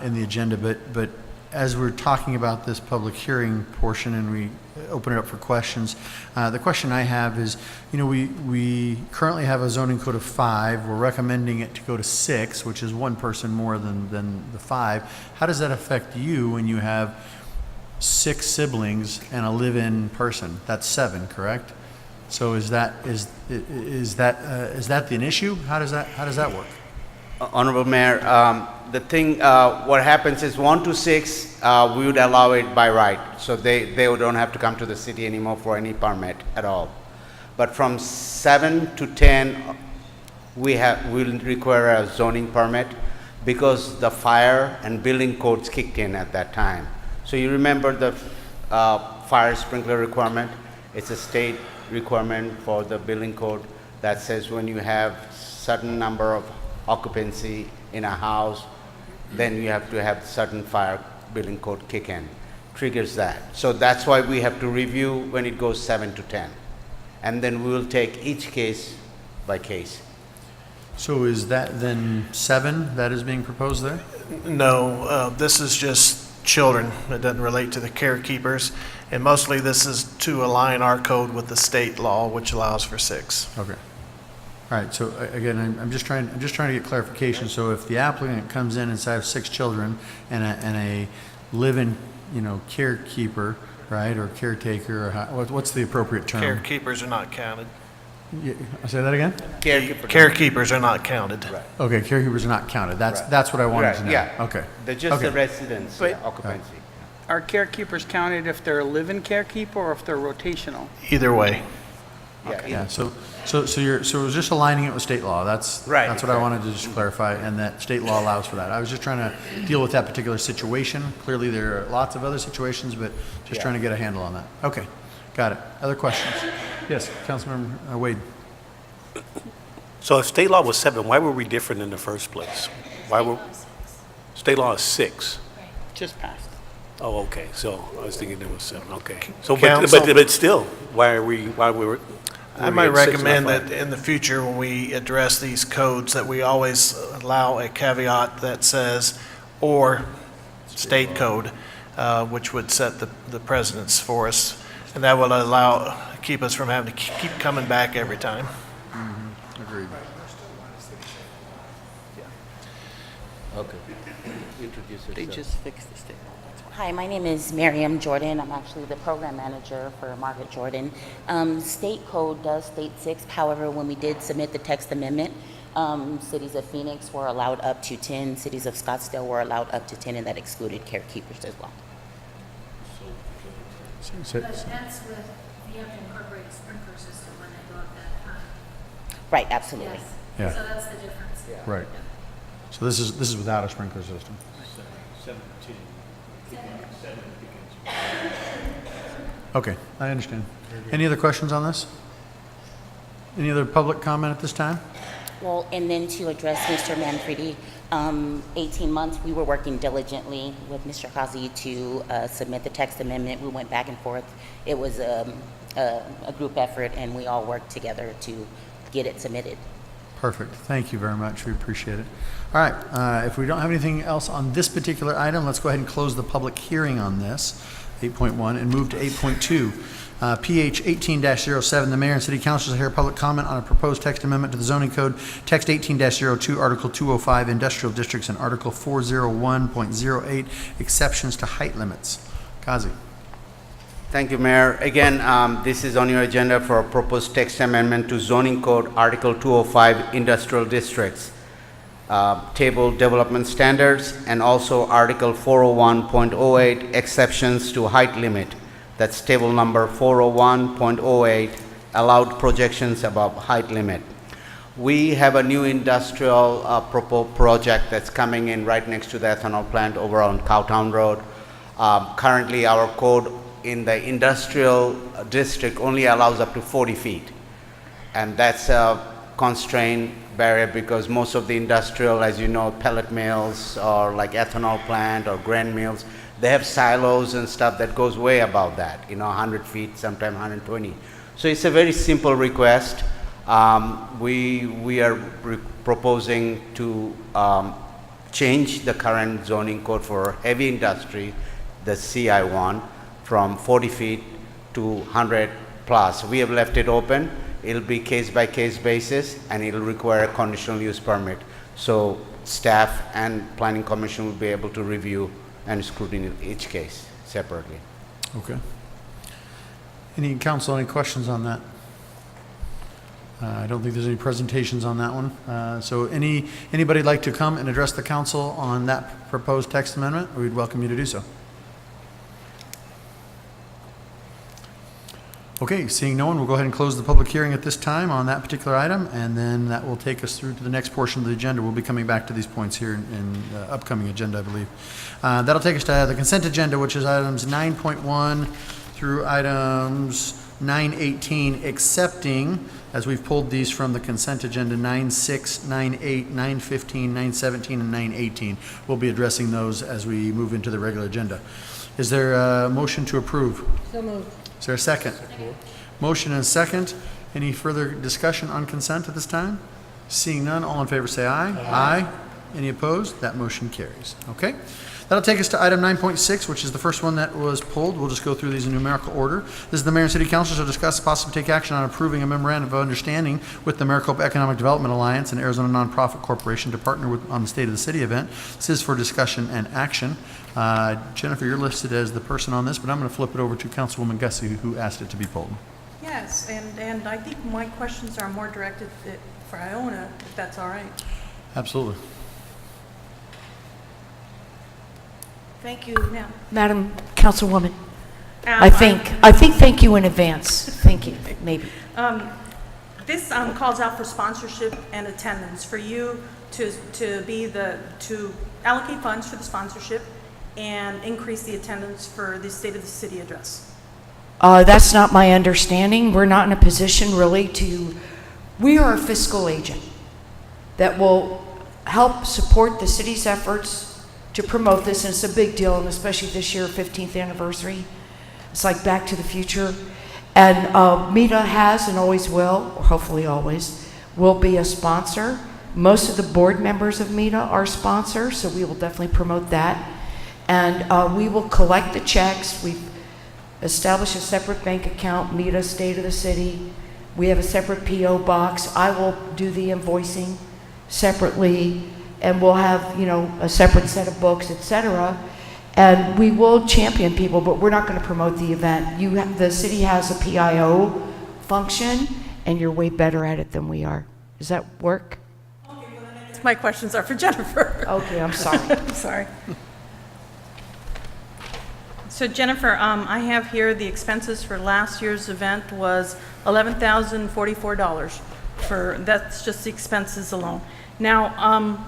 Speaker 1: in the agenda. But as we're talking about this public hearing portion and we open it up for questions, the question I have is, you know, we currently have a zoning code of 5. We're recommending it to go to 6, which is 1 person more than the 5. How does that affect you when you have 6 siblings and a live-in person. That's 7, correct? So is that an issue? How does that work?
Speaker 10: Honorable Mayor, the thing, what happens is 1 to 6, we would allow it by right. So they don't have to come to the city anymore for any permit at all. But from 7 to 10, we'll require a zoning permit because the fire and building codes kicked in at that time. So you remember the fire sprinkler requirement? It's a state requirement for the building code that says when you have certain number of occupancy in a house, then you have to have certain fire building code kick in, triggers that. So that's why we have to review when it goes 7 to 10. And then we will take each case by case.
Speaker 1: So is that then 7 that is being proposed there?
Speaker 4: No, this is just children. It doesn't relate to the carekeepers. And mostly this is to align our code with the state law, which allows for 6.
Speaker 1: Okay. All right, so again, I'm just trying to get clarification. So if the applicant comes in and says 6 children and a live-in, carekeeper, right, or caretaker, or what's the appropriate term?
Speaker 4: Carekeepers are not counted.
Speaker 1: Yeah, say that again?
Speaker 4: Carekeepers are not counted.
Speaker 10: Right.
Speaker 1: Okay, caregivers are not counted. That's what I wanted to know.
Speaker 10: Yeah.
Speaker 1: Okay.
Speaker 10: They're just the
Speaker 1: Okay.
Speaker 10: residents,
Speaker 12: But-
Speaker 10: occupancy.
Speaker 12: Are carekeepers counted if they're a live-in carekeeper or if they're rotational?
Speaker 4: Either way.
Speaker 1: Yeah. So it was just aligning it with state law. That's
Speaker 10: Right,
Speaker 1: That's what I wanted to just clarify, and that state law allows for that. I was just trying to deal with that particular situation. Clearly, there are lots of other situations, but just trying to get a handle on that. Okay, got it. Other questions? Yes, Councilmember Wade.
Speaker 7: So if state law was 7, why were we different in the first place? State law is 6?
Speaker 12: Just passed.
Speaker 7: Oh, okay, so I was thinking there was 7, okay. So,
Speaker 4: Council-
Speaker 7: but still, why were
Speaker 4: I might recommend that in the future, when we address these codes, that we always allow a caveat that says, or state code, which would set the precedence for us. And that will keep us from having to keep coming back every time.
Speaker 1: Agreed.
Speaker 10: Okay. Introduce
Speaker 12: They
Speaker 10: yourself.
Speaker 12: just fixed the state law. That's why.
Speaker 11: Hi, my name is Miriam Jordan. I'm actually the program manager for Margaret Jordan. State code does state 6. However, when we did submit the text amendment, cities of Phoenix were allowed up to 10, cities of Scottsdale were allowed up to 10, and that excluded carekeepers as well.
Speaker 1: So-
Speaker 13: But that's with, you have to incorporate a sprinkler system when they go up that high.
Speaker 11: Right, absolutely.
Speaker 1: Yeah.
Speaker 13: So that's the difference.
Speaker 1: Right. So this is without a sprinkler system. Okay, I understand. Any other questions on this? Any other public comment at this time?
Speaker 11: Well, and then to address Mr. Manfredi, 18 months, we were working diligently with Mr. Kazi to submit the text amendment. We went back and forth. It was a group effort, and we all worked together to get it submitted.
Speaker 1: Perfect. Thank you very much. We appreciate it. All right, if we don't have anything else on this particular item, let's go ahead and close the public hearing on this, 8.1, and move to 8.2. PH 18-07, the mayor and city council shall hear public comment on a proposed text amendment to the zoning code, text 18-02, Article 205, industrial districts, and Article 401.08, exceptions to height limits. Kazi.
Speaker 10: Thank you, Mayor. Again, this is on your agenda for a proposed text amendment to zoning code, Article 205, industrial districts, table development standards, and also Article 401.08, exceptions to height limit. That's table number 401.08, allowed projections above height limit. We have a new industrial project that's coming in right next to the ethanol plant over on Cowtown Road. Currently, our code in the industrial district only allows up to 40 feet. And that's a constraint barrier because most of the industrial, as you know, pellet mills or like ethanol plant or grain mills, they have silos and stuff that goes way above that, 100 feet, sometimes 120. So it's a very simple request. We are proposing to change the current zoning code for heavy industry, the CI1, from 40 feet to 100 plus. We have left it open. It'll be case by case basis and it'll require a conditional use permit. So staff and planning commission will be able to review and scrutiny each case separately.
Speaker 1: Okay. Any council, any questions on that? I don't think there's any presentations on that one. So anybody like to come and address the council on that proposed text amendment? We'd welcome you to do so. Okay, seeing no one, we'll go ahead and close the public hearing at this time on that particular item, and then that will take us through to the next portion of the agenda. We'll be coming back to these points here in the upcoming agenda, I believe. That'll take us to the consent agenda, which is items 9.1 through items 9:18, accepting, as we've pulled these from the consent agenda, 9:6, 9:8, 9:15, 9:17, and 9:18. We'll be addressing those as we move into the regular agenda. Is there a motion to approve?
Speaker 13: So moved.
Speaker 1: Is there a second? Motion and second. Any further discussion on consent at this time? Seeing none, all in favor say aye. Aye. Any opposed? That motion carries. Okay. That'll take us to item 9.6, which is the first one that was pulled. We'll just go through these in numerical order. This is the Mayor and City Council shall discuss, possibly take action on approving a memorandum of understanding with the Maricopa Economic Development Alliance and Arizona Nonprofit Corporation to partner with on the State of the City event. This is for discussion and action. Jennifer, you're listed as the person on this, but I'm going to flip it over to Councilwoman Gussie, who asked it to be pulled.
Speaker 14: Yes, and I think my questions are more directed for Iona, if that's all right.
Speaker 1: Absolutely.
Speaker 14: Thank you. Now,
Speaker 13: Madam Councilwoman,
Speaker 14: I
Speaker 13: thank you in advance. Thank you, maybe.
Speaker 14: This calls out for sponsorship and attendance, for you to allocate funds for the sponsorship and increase the attendance for the State of the City address.
Speaker 13: That's not my understanding. We're not in a position really we are a fiscal agent that will help support the city's efforts to promote this, and it's a big deal, and especially this year, 15th anniversary. It's like Back to the Future. And META has and always will, or hopefully always, will be a sponsor. Most of the board members of META are sponsors, so we will definitely promote that. And we will collect the checks. We've established a separate bank account, META, State of the City. We have a separate P.O. box. I will do the invoicing separately, and we'll have, a separate set of books, etc. And we will champion people, but we're not going to promote the event. The city has a PIO function, and you're way better at it than we are. Does that work?
Speaker 14: Okay, well, then my questions are for Jennifer.
Speaker 13: Okay, I'm sorry.
Speaker 14: I'm sorry. So Jennifer, I have here the expenses for last year's event was $11,044. That's just the expenses alone. Now,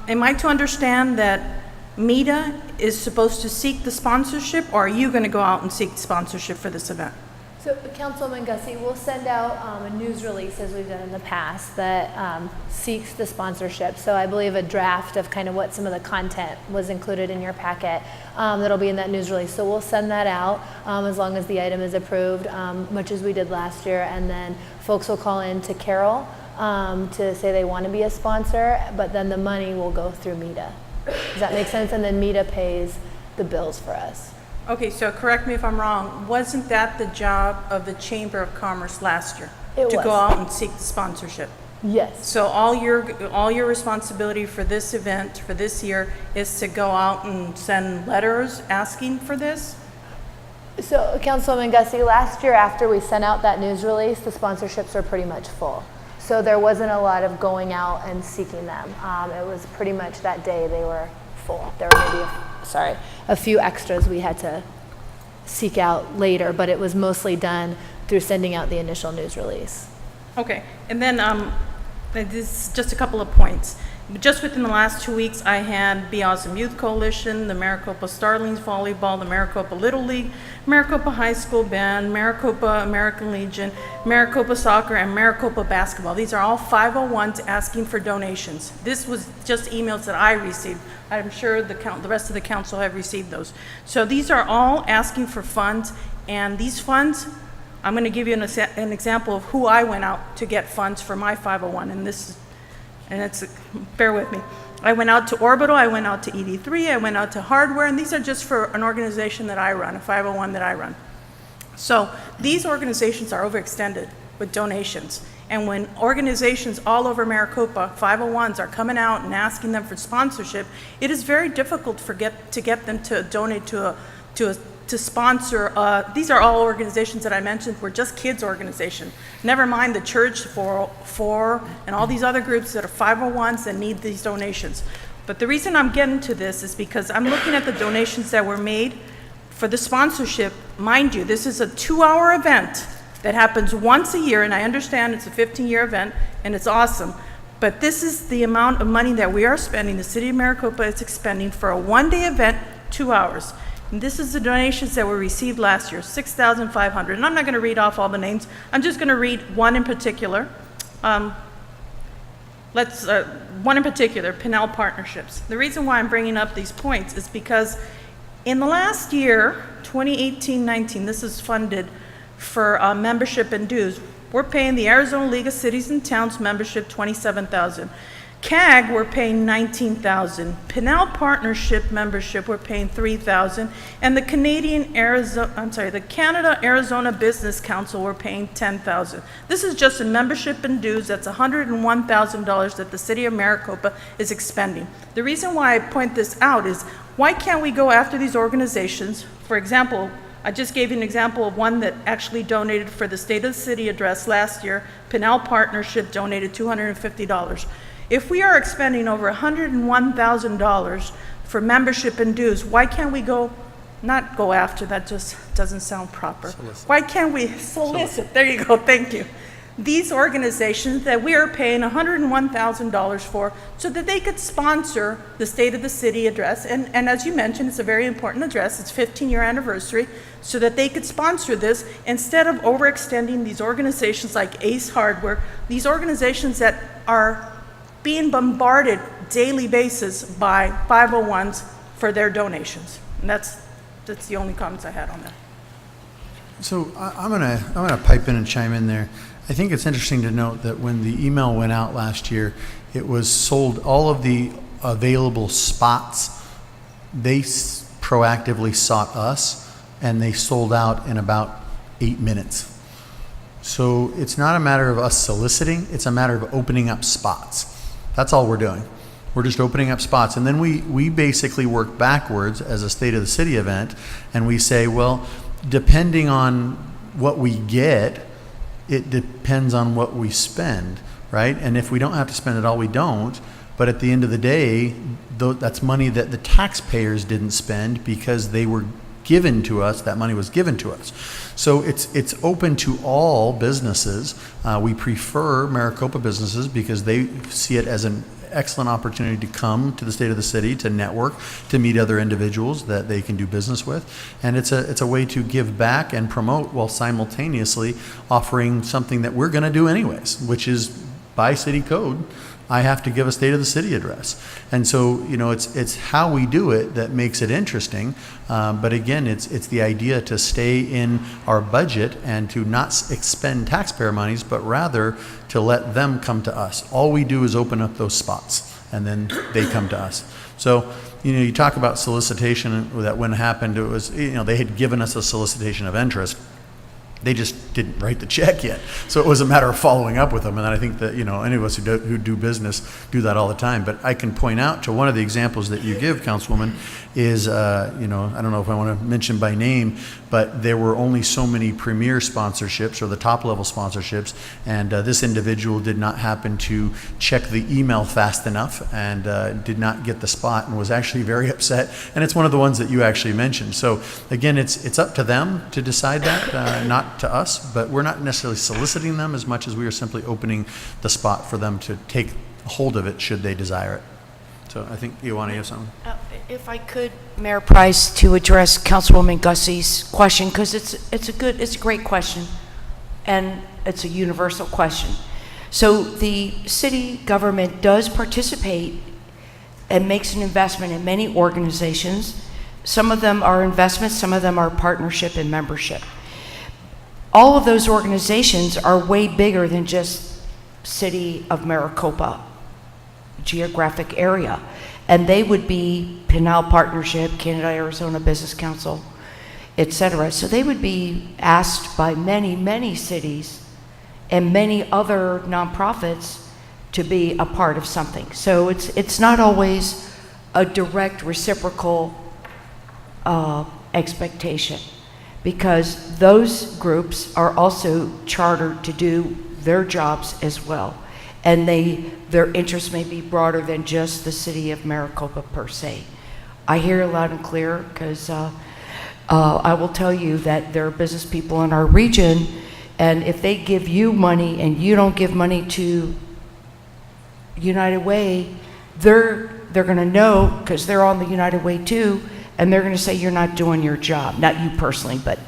Speaker 14: am I to understand that META is supposed to seek the sponsorship, or are you going to go out and seek the sponsorship for this event?
Speaker 15: So, Councilwoman Gussie, we'll send out a news release, as we've done in the past, that seeks the sponsorship. So I believe a draft of kind of what some of the content was included in your packet that'll be in that news release. So we'll send that out as long as the item is approved, much as we did last year. And then folks will call in to Carol to say they want to be a sponsor, but then the money will go through META. Does that make sense? And then META pays the bills for us.
Speaker 14: Okay, so correct me if I'm wrong. Wasn't that the job of the Chamber of Commerce last year?
Speaker 15: It
Speaker 14: to
Speaker 15: was.
Speaker 14: go out and seek the sponsorship?
Speaker 15: Yes.
Speaker 14: So all your responsibility for this event, for this year, is to go out and send letters asking for this?
Speaker 15: So, Councilwoman Gussie, last year after we sent out that news release, the sponsorships were pretty much full. So there wasn't a lot of going out and seeking them. It was pretty much that day they were full. There were maybe a few extras we had to seek out later, but it was mostly done through sending out the initial news release.
Speaker 14: Okay, and then this is just a couple of points. Just within the last 2 weeks, I had Be Awesome Youth Coalition, the Maricopa Starlings Volleyball, the Maricopa Little League, Maricopa High School Band, Maricopa American Legion, Maricopa Soccer, and Maricopa Basketball. These are all 501s asking for donations. This was just emails that I received. I'm sure the rest of the council have received those. So these are all asking for funds, and these funds, I'm going to give you an example of who I went out to get funds for my 501, and bear with me. I went out to Orbital, I went out to ED3, I went out to Hardware, and these are just for an organization that I run, a 501 that I run. So these organizations are overextended with donations. And when organizations all over Maricopa, 501s, are coming out and asking them for sponsorship, it is very difficult to get them to donate to to sponsor, these are all organizations that I mentioned were just kids' organization. Never mind the church, 404, and all these other groups that are 501s that need these donations. But the reason I'm getting to this is because I'm looking at the donations that were made for the sponsorship. Mind you, this is a 2-hour event that happens once a year, and I understand it's a 15-year event, and it's awesome. But this is the amount of money that we are spending, the city of Maricopa is expending for a one-day event, 2 hours. And this is the donations that were received last year, $6,500. And I'm not going to read off all the names. I'm just going to read one in particular. One in particular, Pinel Partnerships. The reason why I'm bringing up these points is because in the last year, 2018-19, this is funded for membership and dues. We're paying the Arizona League of Cities and Towns membership $27,000. CAG, we're paying $19,000. Pinel Partnership membership, we're paying $3,000. And the the Canada Arizona Business Council, we're paying $10,000. This is just in membership and dues. That's $101,000 that the city of Maricopa is expending. The reason why I point this out is, why can't we go after these organizations? For example, I just gave you an example of one that actually donated for the State of the City address last year. Pinel Partnership donated $250. If we are expending over $101,000 for membership and dues, why can't we not go after, that just doesn't sound proper.
Speaker 1: Solicit.
Speaker 14: Why can't we solicit? There you go, thank you. These organizations that we are paying $101,000 for so that they could sponsor the State of the City address. And as you mentioned, it's a very important address. It's 15-year anniversary, so that they could sponsor this instead of overextending these organizations like Ace Hardware, these organizations that are being bombarded daily basis by 501s for their donations. And that's the only comments I had on that.
Speaker 1: So I'm gonna pipe in and chime in there. I think it's interesting to note that when the email went out last year, it was sold, all of the available spots, they proactively sought us, and they sold out in about 8 minutes. So it's not a matter of us soliciting, it's a matter of opening up spots. That's all we're doing. We're just opening up spots. And then we basically work backwards as a State of the City event, and we say, well, depending on what we get, it depends on what we spend, right? And if we don't have to spend it all, we don't. But at the end of the day, that's money that the taxpayers didn't spend because they were given to us, that money was given to us. So it's open to all businesses. We prefer Maricopa businesses because they see it as an excellent opportunity to come to the State of the City, to network, to meet other individuals that they can do business with. And it's a way to give back and promote while simultaneously offering something that we're going to do anyways, which is by city code, I have to give a State of the City address. And so, you know, it's how we do it that makes it interesting. But again, it's the idea to stay in our budget and to not expend taxpayer monies, but rather to let them come to us. All we do is open up those spots, and then they come to us. So, you know, you talk about solicitation, that when it happened, it was, you know, they had given us a solicitation of interest. They just didn't write the check yet. So it was a matter of following up with them. And I think that, you know, any of us who do business do that all the time. But I can point out to one of the examples that you give, Councilwoman, is, you know, I don't know if I want to mention by name, but there were only so many premier sponsorships or the top level sponsorships. And this individual did not happen to check the email fast enough and did not get the spot and was actually very upset. And it's one of the ones that you actually mentioned. So again, it's up to them to decide that, not to us, but we're not necessarily soliciting them as much as we are simply opening the spot for them to take hold of it should they desire it. So I think you want to have something?
Speaker 13: If I could, Mayor Price, to address Councilwoman Gussie's question, because it's a great question, and it's a universal question. So the city government does participate and makes an investment in many organizations. Some of them are investments, some of them are partnership and membership. All of those organizations are way bigger than just City of Maricopa geographic area. And they would be Pinel Partnership, Canada Arizona Business Council, etc. So they would be asked by many, many cities and many other nonprofits to be a part of something. So it's not always a direct reciprocal expectation, because those groups are also chartered to do their jobs as well. And their interests may be broader than just the city of Maricopa per se. I hear loud and clear, because I will tell you that there are business people in our region, and if they give you money and you don't give money to United Way, they're going to know, because they're on the United Way too, and they're going to say you're not doing your job. Not you personally, but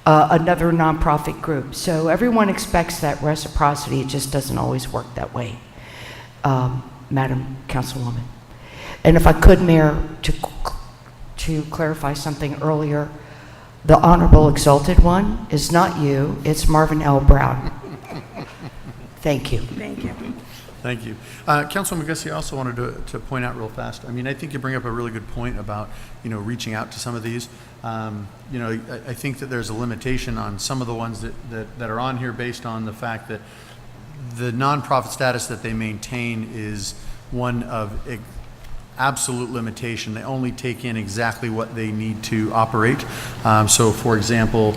Speaker 13: another nonprofit group. So everyone expects that reciprocity. It just doesn't always work that way, Madam Councilwoman. And if I could, Mayor, to clarify something earlier, the Honorable Exalted One is not you, it's Marvin L. Brown. Thank you.
Speaker 14: Thank you.
Speaker 1: Thank you. Councilwoman Gussie, I also wanted to point out real fast. I mean, I think you bring up a really good point about, reaching out to some of these. I think that there's a limitation on some of the ones that are on here based on the fact that the nonprofit status that they maintain is one of absolute limitation. They only take in exactly what they need to operate. So for example,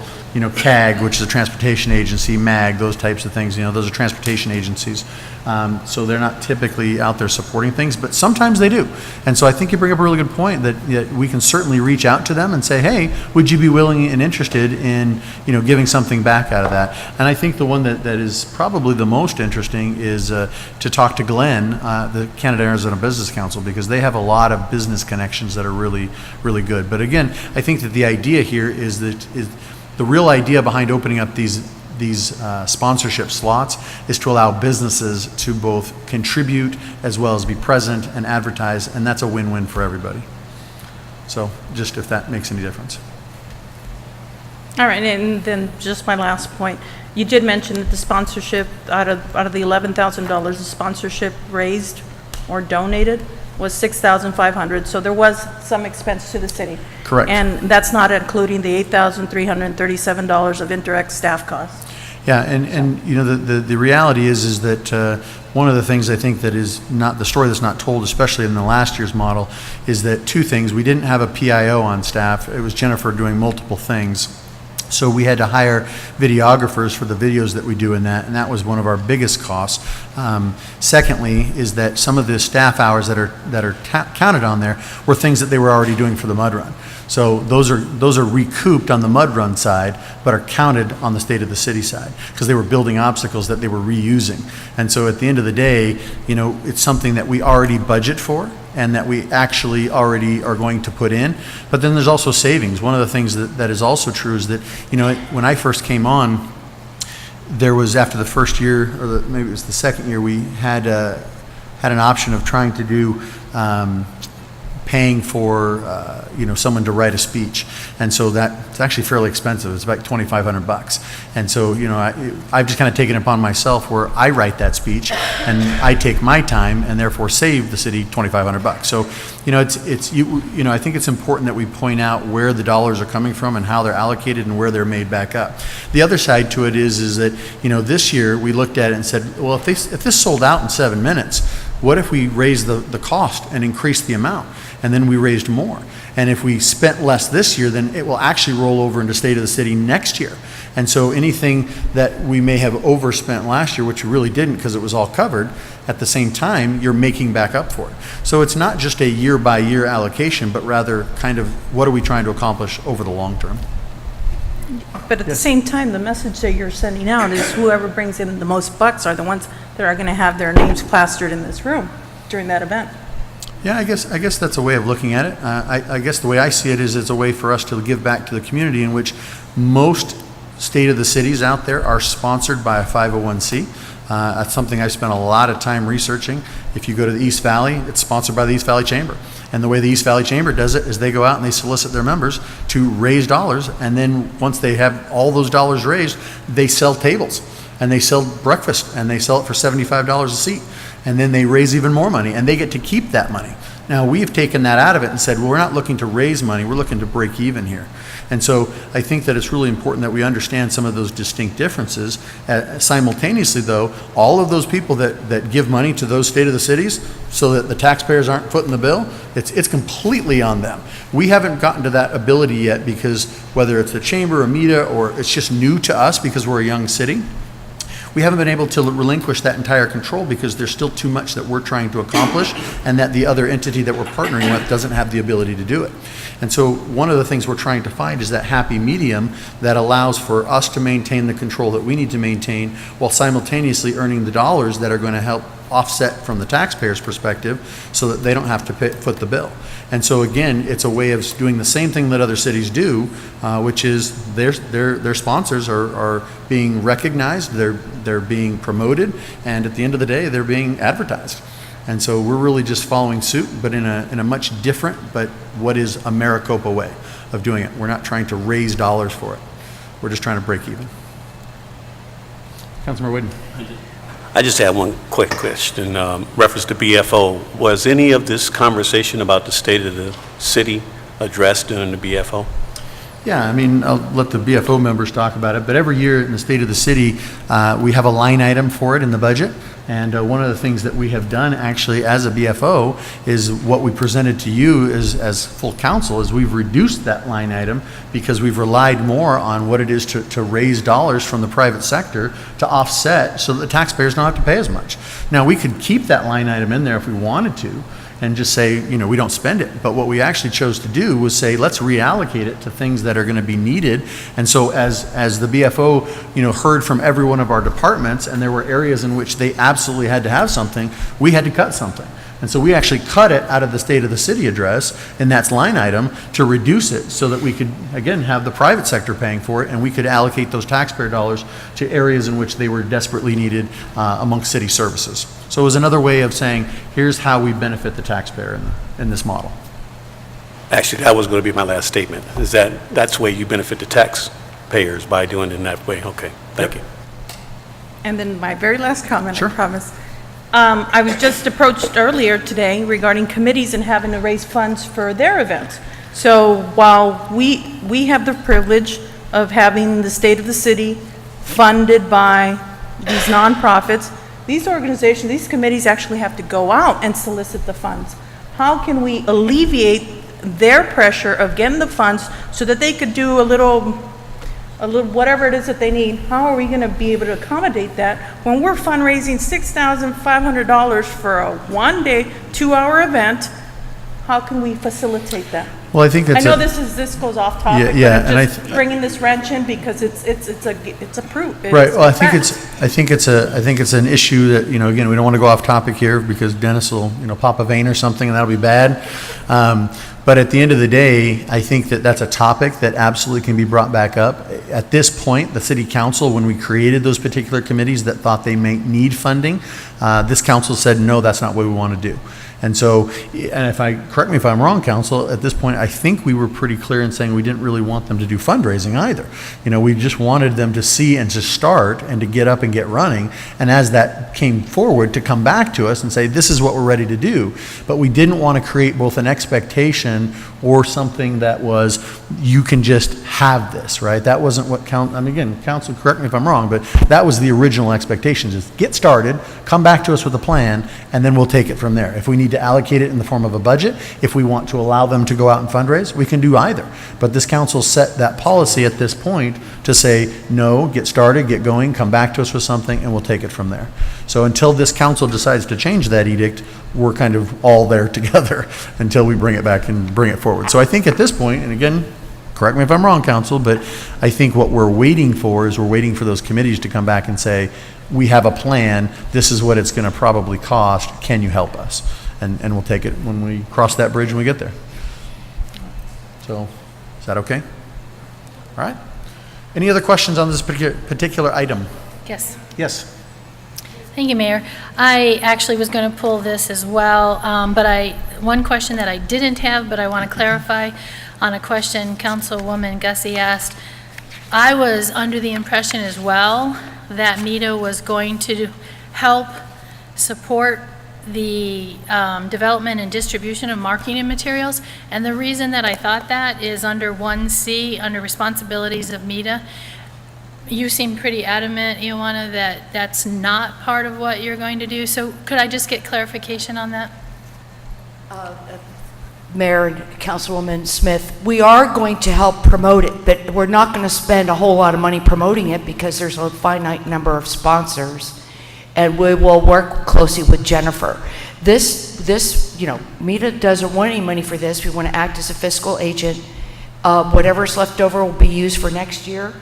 Speaker 1: CAG, which is a transportation agency, MAG, those types of things, those are transportation agencies. So they're not typically out there supporting things, but sometimes they do. And so I think you bring up a really good point that we can certainly reach out to them and say, hey, would you be willing and interested in, giving something back out of that? And I think the one that is probably the most interesting is to talk to Glenn, the Canada Arizona Business Council, because they have a lot of business connections that are really, really good. But again, I think that the idea here is the real idea behind opening up these sponsorship slots is to allow businesses to both contribute as well as be present and advertise, and that's a win-win for everybody. So just if that makes any difference.
Speaker 14: All right, and then just my last point. You did mention that the sponsorship, out of the $11,000, the sponsorship raised or donated was $6,500, so there was some expense to the city.
Speaker 1: Correct.
Speaker 14: And that's not including the $8,337 of indirect staff costs.
Speaker 1: Yeah, and the reality is that one of the things I think that is not the story that's not told, especially in the last year's model, is that two things. We didn't have a PIO on staff. It was Jennifer doing multiple things. So we had to hire videographers for the videos that we do in that, and that was one of our biggest costs. Secondly, is that some of the staff hours that are counted on there were things that they were already doing for the mud run. So those are recouped on the mud run side, but are counted on the State of the City side because they were building obstacles that they were reusing. And so at the end of the day, it's something that we already budget for and that we actually already are going to put in. But then there's also savings. One of the things that is also true is that, when I first came on, there was, after the first year, or maybe it was the second year, we had an option of trying to do paying for someone to write a speech, and so that's actually fairly expensive. It's about $2,500, and so I've just kind of taken it upon myself where I write that speech and I take my time and therefore save the city $2,500. So I think it's important that we point out where the dollars are coming from and how they're allocated and where they're made back up. The other side to it is that this year we looked at it and said, well, if this sold out in 7 minutes, what if we raise the cost and increase the amount? And then we raised more. And if we spent less this year, then it will actually roll over into State of the City next year. And so anything that we may have overspent last year, which we really didn't because it was all covered, at the same time, you're making back up for it. So it's not just a year-by-year allocation, but rather kind of what are we trying to accomplish over the long term.
Speaker 14: But at the same time, the message that you're sending out is whoever brings in the most bucks are the ones that are going to have their names plastered in this room during that event.
Speaker 1: Yeah, I guess that's a way of looking at it. I guess the way I see it is it's a way for us to give back to the community, in which most State of the Cities out there are sponsored by a 501c. That's something I spent a lot of time researching. If you go to the East Valley, it's sponsored by the East Valley Chamber. And the way the East Valley Chamber does it is they go out and they solicit their members to raise dollars, and then once they have all those dollars raised, they sell tables and they sell breakfast and they sell it for $75 a seat. And then they raise even more money and they get to keep that money. Now, we've taken that out of it and said, well, we're not looking to raise money, we're looking to break even here. And so I think that it's really important that we understand some of those distinct differences. Simultaneously, though, all of those people that give money to those state of the cities so that the taxpayers aren't footing the bill, it's completely on them. We haven't gotten to that ability yet because whether it's the chamber or META or it's just new to us because we're a young city, we haven't been able to relinquish that entire control because there's still too much that we're trying to accomplish and that the other entity that we're partnering with doesn't have the ability to do it. And so one of the things we're trying to find is that happy medium that allows for us to maintain the control that we need to maintain while simultaneously earning the dollars that are going to help offset from the taxpayer's perspective so that they don't have to foot the bill. And so again, it's a way of doing the same thing that other cities do, which is their sponsors are being recognized, they're being promoted, and at the end of the day, they're being advertised. And so we're really just following suit, but in a much different, but what is a Maricopa way of doing it. We're not trying to raise dollars for it. We're just trying to break even. Councilmember Whitten.
Speaker 7: I just have one quick question, reference to BFO. Was any of this conversation about the state of the city addressed during the BFO?
Speaker 1: Yeah, I mean, I'll let the BFO members talk about it, but every year in the state of the city, we have a line item for it in the budget. And one of the things that we have done actually as a BFO is what we presented to you as full council is we've reduced that line item because we've relied more on what it is to raise dollars from the private sector to offset so that the taxpayers don't have to pay as much. Now, we could keep that line item in there if we wanted to and just say, you know, we don't spend it. But what we actually chose to do was say, let's reallocate it to things that are going to be needed. And so as the BFO, you know, heard from every one of our departments, and there were areas in which they absolutely had to have something, we had to cut something. And so we actually cut it out of the state of the city address, and that's line item, to reduce it so that we could, again, have the private sector paying for it, and we could allocate those taxpayer dollars to areas in which they were desperately needed amongst city services. So it was another way of saying, here's how we benefit the taxpayer in this model.
Speaker 7: Actually, that was going to be my last statement, is that's the way you benefit the taxpayers by doing it in that way. Okay, thank you.
Speaker 14: And then my very last comment,
Speaker 1: Sure.
Speaker 14: I promise. I was just approached earlier today regarding committees and having to raise funds for their events. So while we have the privilege of having the state of the city funded by these nonprofits, these organizations, these committees actually have to go out and solicit the funds. How can we alleviate their pressure of getting the funds so that they could do a little whatever it is that they need? How are we going to be able to accommodate that when we're fundraising $6,500 for a one-day, 2-hour event? How can we facilitate that?
Speaker 1: Well, I think that's
Speaker 14: I know this goes off topic,
Speaker 1: Yeah,
Speaker 14: but I'm
Speaker 1: and
Speaker 14: just bringing this wrench in because it's a proof.
Speaker 1: Right. Well, I think it's an issue that, you know, again, we don't want to go off topic here because Dennis will, you know, pop a vein or something and that'll be bad. But at the end of the day, I think that that's a topic that absolutely can be brought back up. At this point, the city council, when we created those particular committees that thought they may need funding, this council said, no, that's not what we want to do. And so, and correct me if I'm wrong, council, at this point, I think we were pretty clear in saying we didn't really want them to do fundraising either. You know, we just wanted them to see and to start and to get up and get running. And as that came forward, to come back to us and say, this is what we're ready to do. But we didn't want to create both an expectation or something that was, you can just have this, right? That wasn't what council, correct me if I'm wrong, but that was the original expectation, is get started, come back to us with a plan, and then we'll take it from there. If we need to allocate it in the form of a budget, if we want to allow them to go out and fundraise, we can do either. But this council set that policy at this point to say, no, get started, get going, come back to us with something, and we'll take it from there. So until this council decides to change that edict, we're kind of all there together until we bring it back and bring it forward. So I think at this point, and again, correct me if I'm wrong, council, but I think what we're waiting for is we're waiting for those committees to come back and say, we have a plan, this is what it's going to probably cost, can you help us? And we'll take it when we cross that bridge when we get there. So, is that okay? All right. Any other questions on this particular item?
Speaker 16: Yes.
Speaker 1: Yes.
Speaker 16: Thank you, Mayor. I actually was going to pull this as well, but one question that I didn't have, but I want to clarify on a question Councilwoman Gussie asked. I was under the impression as well that META was going to help support the development and distribution of marketing materials. And the reason that I thought that is under 1C, under responsibilities of META. You seem pretty adamant, Ioana, that that's not part of what you're going to do. So could I just get clarification on that?
Speaker 13: Mayor and Councilwoman Smith, we are going to help promote it, but we're not going to spend a whole lot of money promoting it because there's a finite number of sponsors, and we will work closely with Jennifer. This, META doesn't want any money for this. We want to act as a fiscal agent. Whatever's left over will be used for next year.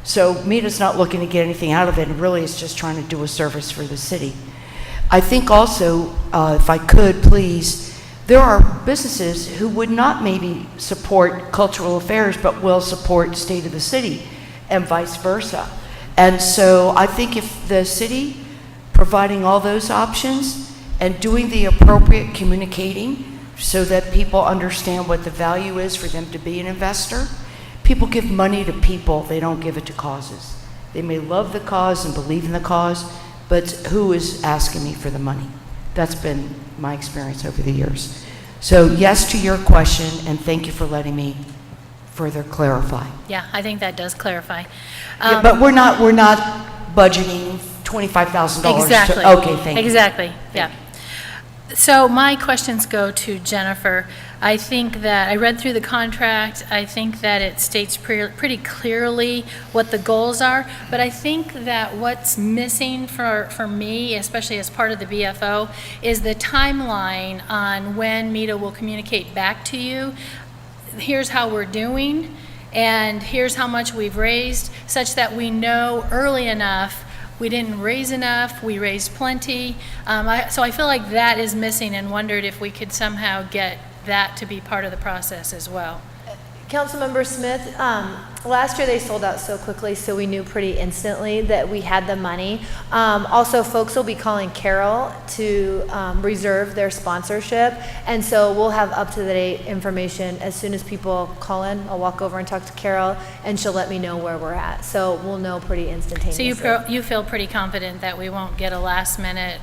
Speaker 13: So META's not looking to get anything out of it, and really is just trying to do a service for the city. I think also, if I could, please, there are businesses who would not maybe support cultural affairs, but will support state of the city, and vice versa. And so I think if the city providing all those options and doing the appropriate communicating so that people understand what the value is for them to be an investor. People give money to people, they don't give it to causes. They may love the cause and believe in the cause, but who is asking me for the money? That's been my experience over the years. So yes to your question, and thank you for letting me further clarify.
Speaker 16: Yeah, I think that does clarify.
Speaker 13: Yeah, but we're not budgeting $25,000.
Speaker 16: Exactly.
Speaker 13: Okay, thank you.
Speaker 16: Exactly, yeah. So my questions go to Jennifer. I think that I read through the contract. I think that it states pretty clearly what the goals are, but I think that what's missing for me, especially as part of the BFO, is the timeline on when META will communicate back to you. Here's how we're doing, and here's how much we've raised, such that we know early enough. We didn't raise enough, we raised plenty. So I feel like that is missing, and wondered if we could somehow get that to be part of the process as well.
Speaker 15: Councilmember Smith, last year they sold out so quickly, so we knew pretty instantly that we had the money. Also, folks will be calling Carol to reserve their sponsorship, and so we'll have up-to-date information as soon as people call in. I'll walk over and talk to Carol, and she'll let me know where we're at. So we'll know pretty instantaneously.
Speaker 16: So you feel pretty confident that we won't get a last-minute,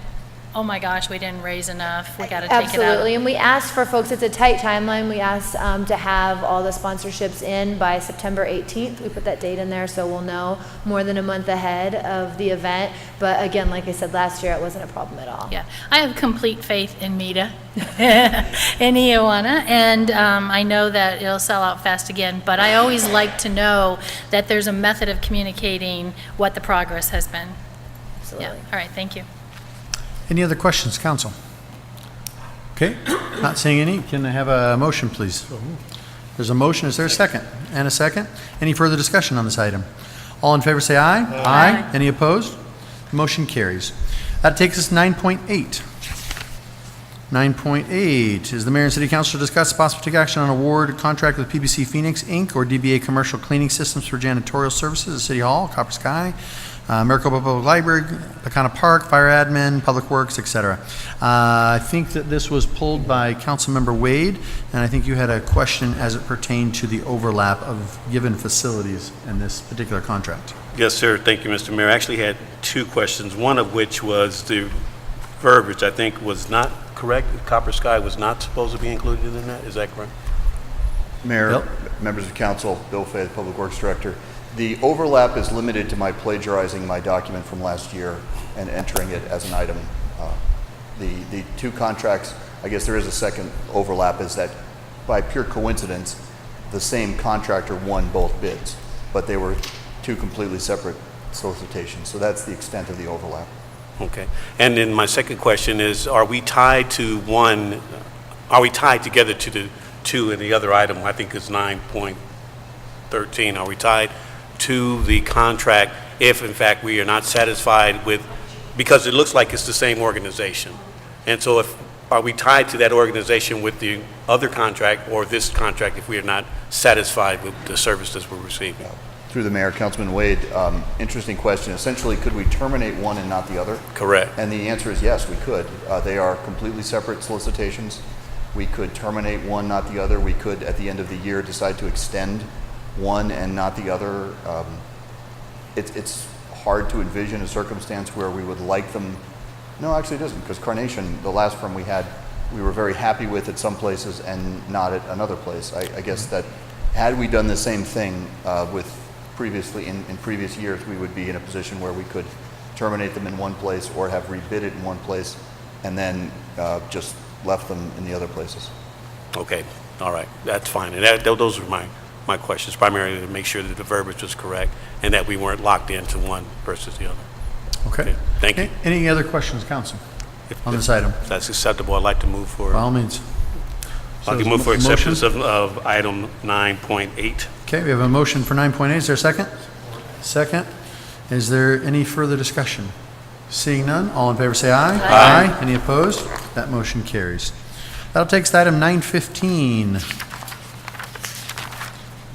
Speaker 16: oh my gosh, we didn't raise enough, we got to take it out?
Speaker 15: Absolutely, and we asked for folks, it's a tight timeline, we asked to have all the sponsorships in by September 18th. We put that date in there so we'll know more than a month ahead of the event. But again, like I said, last year it wasn't a problem at all.
Speaker 16: Yeah, I have complete faith in META, in Ioana, and I know that it'll sell out fast again, but I always like to know that there's a method of communicating what the progress has been.
Speaker 15: Absolutely.
Speaker 16: Yeah, all right, thank you.
Speaker 1: Any other questions, council? Okay, not seeing any. Can I have a motion, please? There's a motion. Is there a second? And a second? Any further discussion on this item? All in favor say aye. Aye. Any opposed? Motion carries. That takes us to 9.8. 9.8 is the mayor and city council to discuss possible take action on award contract with PBC Phoenix Inc. or DBA Commercial Cleaning Systems for janitorial services at City Hall, Copper Sky, Maricopa Public Library, Pecana Park, Fire Admin, Public Works, etc. I think that this was pulled by Councilmember Wade, and I think you had a question as it pertained to the overlap of given facilities in this particular contract.
Speaker 7: Yes, sir. Thank you, Mr. Mayor. I actually had two questions, one of which was the verbiage, I think, was not correct. Copper Sky was not supposed to be included in that. Is that correct?
Speaker 17: Mayor,
Speaker 1: Bill?
Speaker 17: members of council, Bill Fay, the Public Works Director. The overlap is limited to my plagiarizing my document from last year and entering it as an item. The two contracts, I guess there is a second overlap, is that by pure coincidence, the same contractor won both bids, but they were two completely separate solicitations. So that's the extent of the overlap.
Speaker 7: Okay. And then my second question is, are we tied together to the two in the other item, I think is 9.13, are we tied to the contract if in fact we are not satisfied with, because it looks like it's the same organization? And so are we tied to that organization with the other contract or this contract if we are not satisfied with the services we're receiving?
Speaker 17: Through the mayor, Councilman Wade, interesting question. Essentially, could we terminate one and not the other?
Speaker 7: Correct.
Speaker 17: And the answer is yes, we could. They are completely separate solicitations. We could terminate one, not the other. We could, at the end of the year, decide to extend one and not the other. It's hard to envision a circumstance where we would like them No, actually it doesn't, because Carnation, the last firm we had, we were very happy with at some places and not at another place. I guess that had we done the same thing with previously, in previous years, we would be in a position where we could terminate them in one place or have rebid it in one place and then just left them in the other places.
Speaker 7: Okay, all right, that's fine. And those are my questions, primarily to make sure that the verbiage was correct and that we weren't locked into one versus the other.
Speaker 1: Okay.
Speaker 7: Thank you.
Speaker 1: Any other questions, council, on this item?
Speaker 7: If that's acceptable, I'd like to move for...
Speaker 1: By all means.
Speaker 7: I can move for acceptance of item 9.8.
Speaker 1: Okay, we have a motion for 9.8. Is there a second? Second. Is there any further discussion? Seeing none, all in favor say aye. Aye. Any opposed? That motion carries. That'll take us to item 9.15.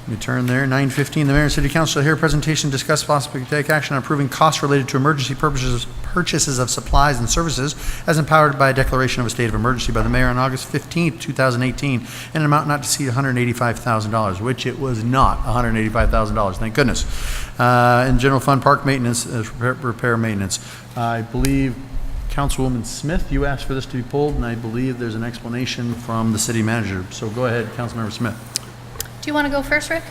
Speaker 1: Let me turn there. 9.15, the mayor and city council shall hear a presentation, discuss possibly take action on approving costs related to emergency purchases of supplies and services as empowered by a declaration of a state of emergency by the mayor on August 15th, 2018, in an amount not to exceed $185,000, which it was not $185,000, thank goodness. In general fund park maintenance, repair maintenance. I believe Councilwoman Smith, you asked for this to be pulled, and I believe there's an explanation from the city manager. So go ahead, Councilmember Smith.
Speaker 16: Do you want to go first, Rick?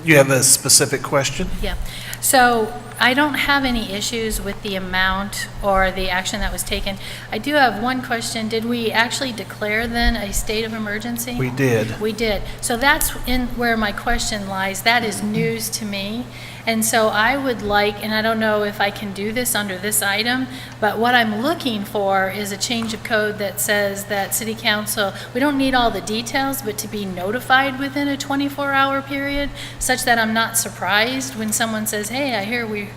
Speaker 4: You have a specific question?
Speaker 16: Yeah. So I don't have any issues with the amount or the action that was taken. I do have one question. Did we actually declare then a state of emergency?
Speaker 4: We did.
Speaker 16: We did. So that's in where my question lies. That is news to me. And so I would like, and I don't know if I can do this under this item, but what I'm looking for is a change of code that says that city council, we don't need all the details, but to be notified within a 24-hour period, such that I'm not surprised when someone says, hey, I hear we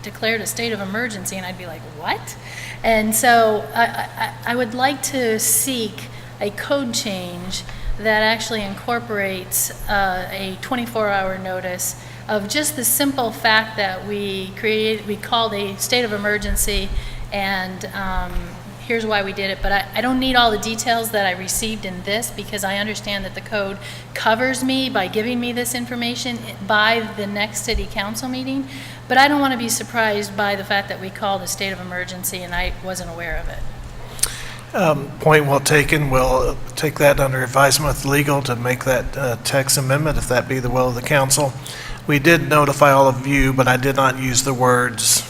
Speaker 16: declared a state of emergency, and I'd be like, what? And so I would like to seek a code change that actually incorporates a 24-hour notice of just the simple fact that we called a state of emergency, and here's why we did it. But I don't need all the details that I received in this, because I understand that the code covers me by giving me this information by the next city council meeting. But I don't want to be surprised by the fact that we called a state of emergency and I wasn't aware of it.
Speaker 4: Point well taken. We'll take that under advisement with legal to make that text amendment, if that be the will of the council. We did notify all of you, but I did not use the words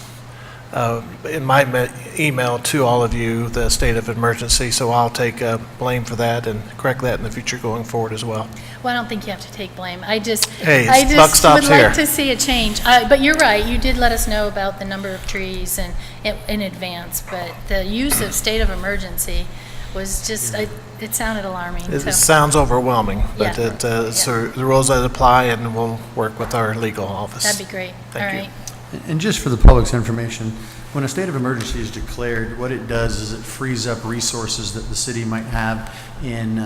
Speaker 4: in my email to all of you, the state of emergency, so I'll take blame for that and correct that in the future going forward as well.
Speaker 16: Well, I don't think you have to take blame. I just
Speaker 4: buck stops
Speaker 16: would like
Speaker 4: here.
Speaker 16: to see a change. But you're right, you did let us know about the number of trees and in advance, but the use of state of emergency was just, it sounded alarming.
Speaker 4: It
Speaker 16: so.
Speaker 4: sounds overwhelming, but
Speaker 16: Yeah.
Speaker 4: it's the rules that apply, and we'll work with our legal office.
Speaker 16: That'd be great.
Speaker 4: Thank you.
Speaker 16: All right.
Speaker 1: And just for the public's information, when a state of emergency is declared, what it does is it frees up resources that the city might have in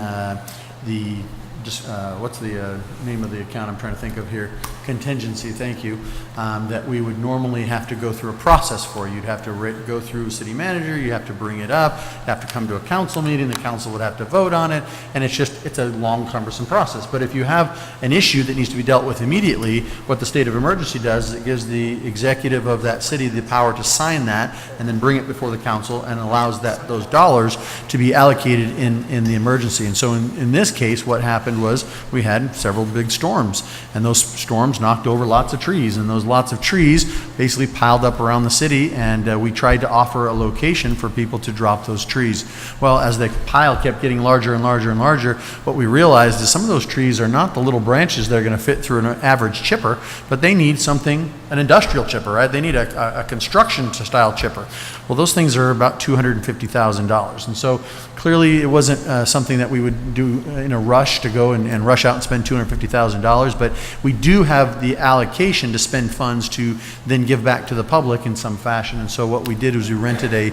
Speaker 1: what's the name of the account I'm trying to think of here? Contingency, thank you. That we would normally have to go through a process for. You'd have to go through city manager, you have to bring it up, you have to come to a council meeting, the council would have to vote on it, and it's a long, cumbersome process. But if you have an issue that needs to be dealt with immediately, what the state of emergency does is it gives the executive of that city the power to sign that and then bring it before the council, and allows those dollars to be allocated in the emergency. And so in this case, what happened was we had several big storms, and those storms knocked over lots of trees, and those lots of trees basically piled up around the city, and we tried to offer a location for people to drop those trees. Well, as the pile kept getting larger and larger and larger, what we realized is some of those trees are not the little branches that are going to fit through an average chipper, but they need something, an industrial chipper, right? They need a construction style chipper. Well, those things are about $250,000, and so clearly it wasn't something that we would do in a rush to go and rush out and spend $250,000, but we do have the allocation to spend funds to then give back to the public in some fashion. And so what we did was we rented a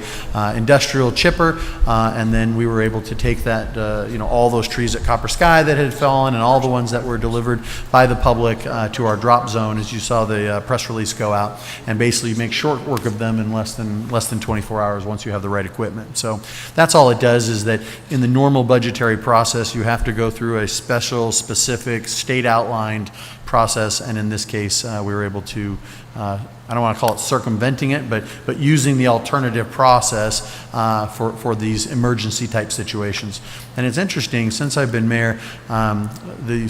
Speaker 1: industrial chipper, and then we were able to take that, all those trees at Copper Sky that had fallen and all the ones that were delivered by the public to our drop zone, as you saw the press release go out, and basically make short work of them in less than 24 hours once you have the right equipment. So that's all it does, is that in the normal budgetary process, you have to go through a special, specific, state outlined process, and in this case, we were able to, I don't want to call it circumventing it, but using the alternative process for these emergency type situations. And it's interesting, since I've been mayor, the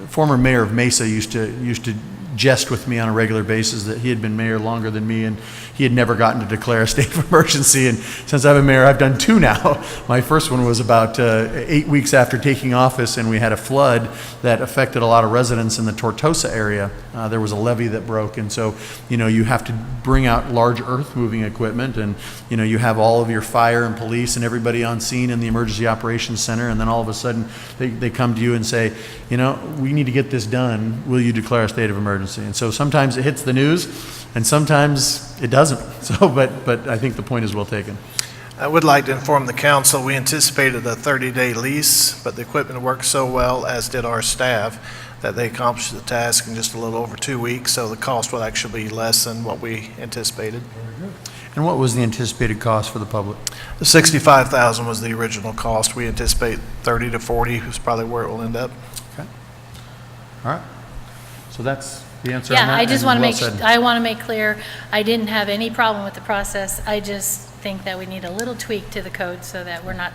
Speaker 1: former mayor of Mesa used to jest with me on a regular basis that he had been mayor longer than me and he had never gotten to declare a state of emergency. And since I've been mayor, I've done 2 now. My first one was about 8 weeks after taking office, and we had a flood that affected a lot of residents in the Tortosa area. There was a levee that broke, and so you have to bring out large earth moving equipment, and you have all of your fire and police and everybody on scene in the emergency operations center, and then all of a sudden they come to you and say, we need to get this done. Will you declare a state of emergency? And so sometimes it hits the news, and sometimes it doesn't. So, but I think the point is well taken.
Speaker 4: I would like to inform the council, we anticipated a 30-day lease, but the equipment worked so well, as did our staff, that they accomplished the task in just a little over 2 weeks, so the cost will actually be less than what we anticipated.
Speaker 1: And what was the anticipated cost for the public?
Speaker 4: The $65,000 was the original cost. We anticipate 30 to 40 is probably where it will end up.
Speaker 1: Okay. All right. So that's the answer on
Speaker 16: Yeah,
Speaker 1: that,
Speaker 16: I just
Speaker 1: and
Speaker 16: want to
Speaker 1: well
Speaker 16: make,
Speaker 1: said.
Speaker 16: I want to make clear, I didn't have any problem with the process. I just think that we need a little tweak to the code so that we're not,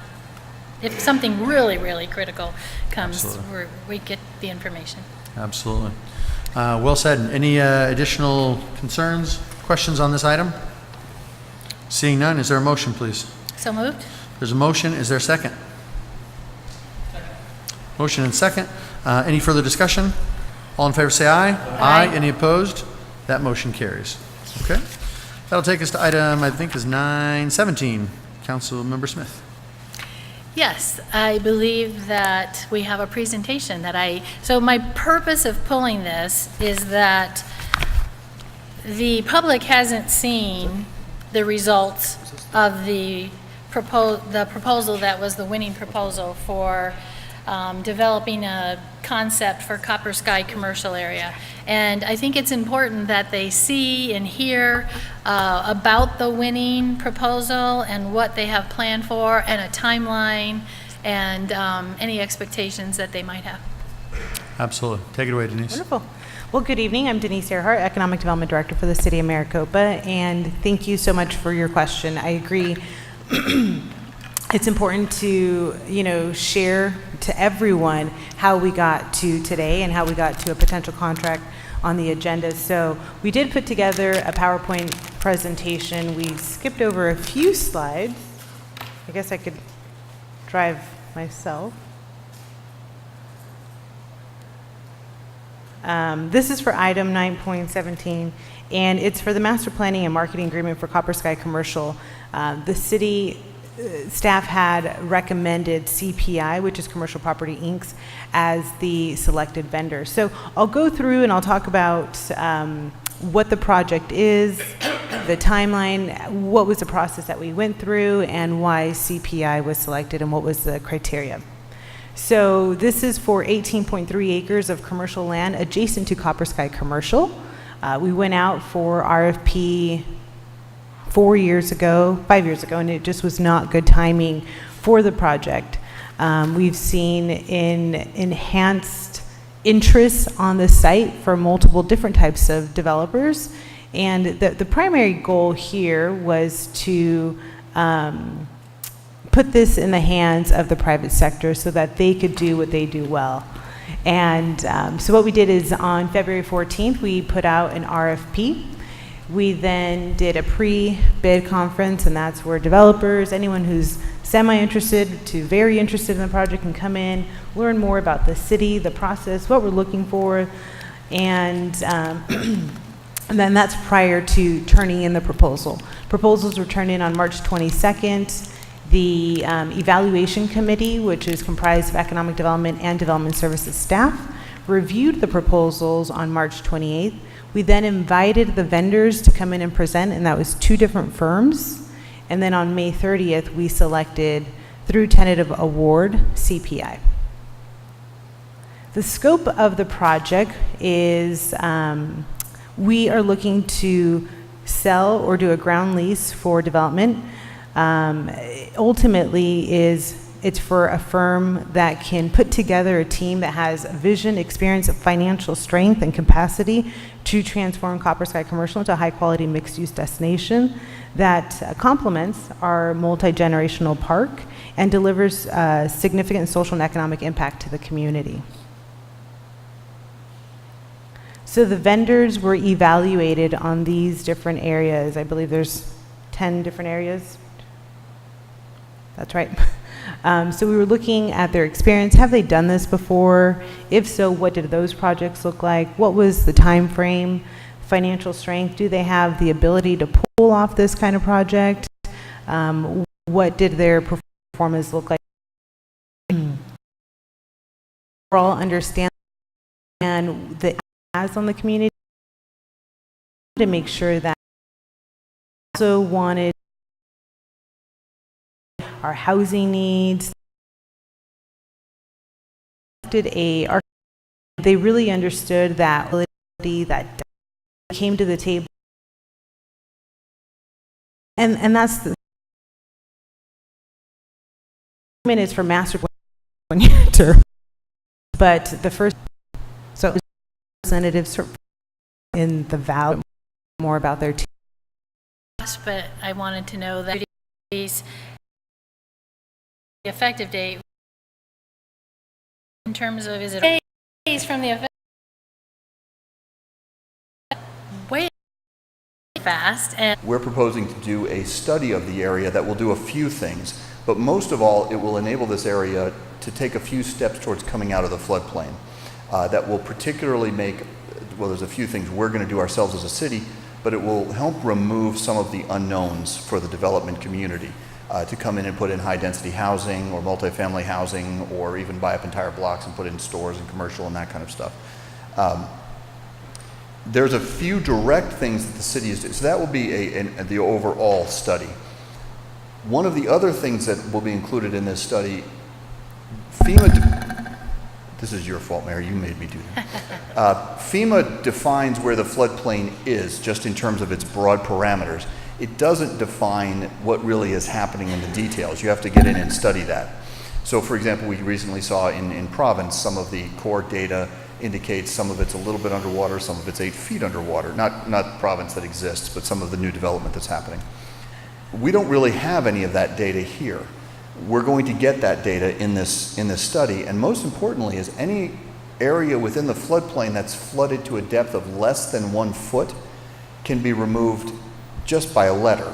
Speaker 16: if something really, really critical comes, we get the information.
Speaker 1: Absolutely. Well said. Any additional concerns, questions on this item? Seeing none, is there a motion, please?
Speaker 16: So moved?
Speaker 1: There's a motion. Is there a second? Motion and second. Any further discussion? All in favor say aye. Aye. Any opposed? That motion carries. Okay. That'll take us to item, I think, is 917. Councilmember Smith.
Speaker 16: Yes, I believe that we have a presentation that so my purpose of pulling this is that the public hasn't seen the results of the proposal that was the winning proposal for developing a concept for Copper Sky commercial area. And I think it's important that they see and hear about the winning proposal and what they have planned for, and a timeline, and any expectations that they might have.
Speaker 1: Absolutely. Take it away, Denise.
Speaker 18: Wonderful. Well, good evening. I'm Denise Earhart, Economic Development Director for the City of Maricopa, and thank you so much for your question. I agree. It's important to, share to everyone how we got to today and how we got to a potential contract on the agenda. So we did put together a PowerPoint presentation. We skipped over a few slides. I guess I could drive myself. This is for item 9.17, and it's for the master planning and marketing agreement for Copper Sky Commercial. The city staff had recommended CPI, which is Commercial Property Inc., as the selected vendor. So I'll go through and I'll talk about what the project is, the timeline, what was the process that we went through, and why CPI was selected and what was the criteria. So this is for 18.3 acres of commercial land adjacent to Copper Sky Commercial. We went out for RFP 5 years ago, and it just was not good timing for the project. We've seen enhanced interest on the site for multiple different types of developers, and the primary goal here was to put this in the hands of the private sector so that they could do what they do well. And so what we did is on February 14th, we put out an RFP. We then did a pre-bid conference, and that's where developers, anyone who's semi-interested to very interested in the project, can come in, learn more about the city, the process, what we're looking for, and and then that's prior to turning in the proposal. Proposals were turned in on March 22nd. The evaluation committee, which is comprised of economic development and development services staff, reviewed the proposals on March 28th. We then invited the vendors to come in and present, and that was 2 different firms. And then on May 30th, we selected, through tentative award, CPI. The scope of the project is we are looking to sell or do a ground lease for development. Ultimately is It's for a firm that can put together a team that has vision, experience, financial strength, and capacity to transform Copper Sky Commercial into a high-quality mixed-use destination that complements our multi-generational park and delivers significant social and economic impact to the community. So the vendors were evaluated on these different areas. I believe there's 10 different areas. That's right. So we were looking at their experience. Have they done this before? If so, what did those projects look like? What was the time frame? Financial strength? Do they have the ability to pull off this kind of project? What did their performance look like? Overall understand and the as on the community to make sure that also wanted our housing needs. They really understood that came to the table, and that's the is for master plan, but the first so representatives in the valley more about their team.
Speaker 16: But I wanted to know that the effective date in terms of, is it days from the effective? Way fast. And
Speaker 17: we're proposing to do a study of the area that will do a few things, but most of all, it will enable this area to take a few steps towards coming out of the floodplain. That will particularly make, well, there's a few things we're going to do ourselves as a city, but it will help remove some of the unknowns for the development community to come in and put in high-density housing or multifamily housing, or even buy up entire blocks and put in stores and commercial and that kind of stuff. There's a few direct things that the city is doing, so that will be the overall study. One of the other things that will be included in this study, this is your fault, Mayor, you made me do that. FEMA defines where the floodplain is just in terms of its broad parameters. It doesn't define what really is happening in the details. You have to get in and study that. So for example, we recently saw in Province, some of the core data indicates some of it's a little bit underwater, some of it's 8 feet underwater. Not Province that exists, but some of the new development that's happening. We don't really have any of that data here. We're going to get that data in this study, and most importantly is any area within the floodplain that's flooded to a depth of less than 1 foot can be removed just by a letter.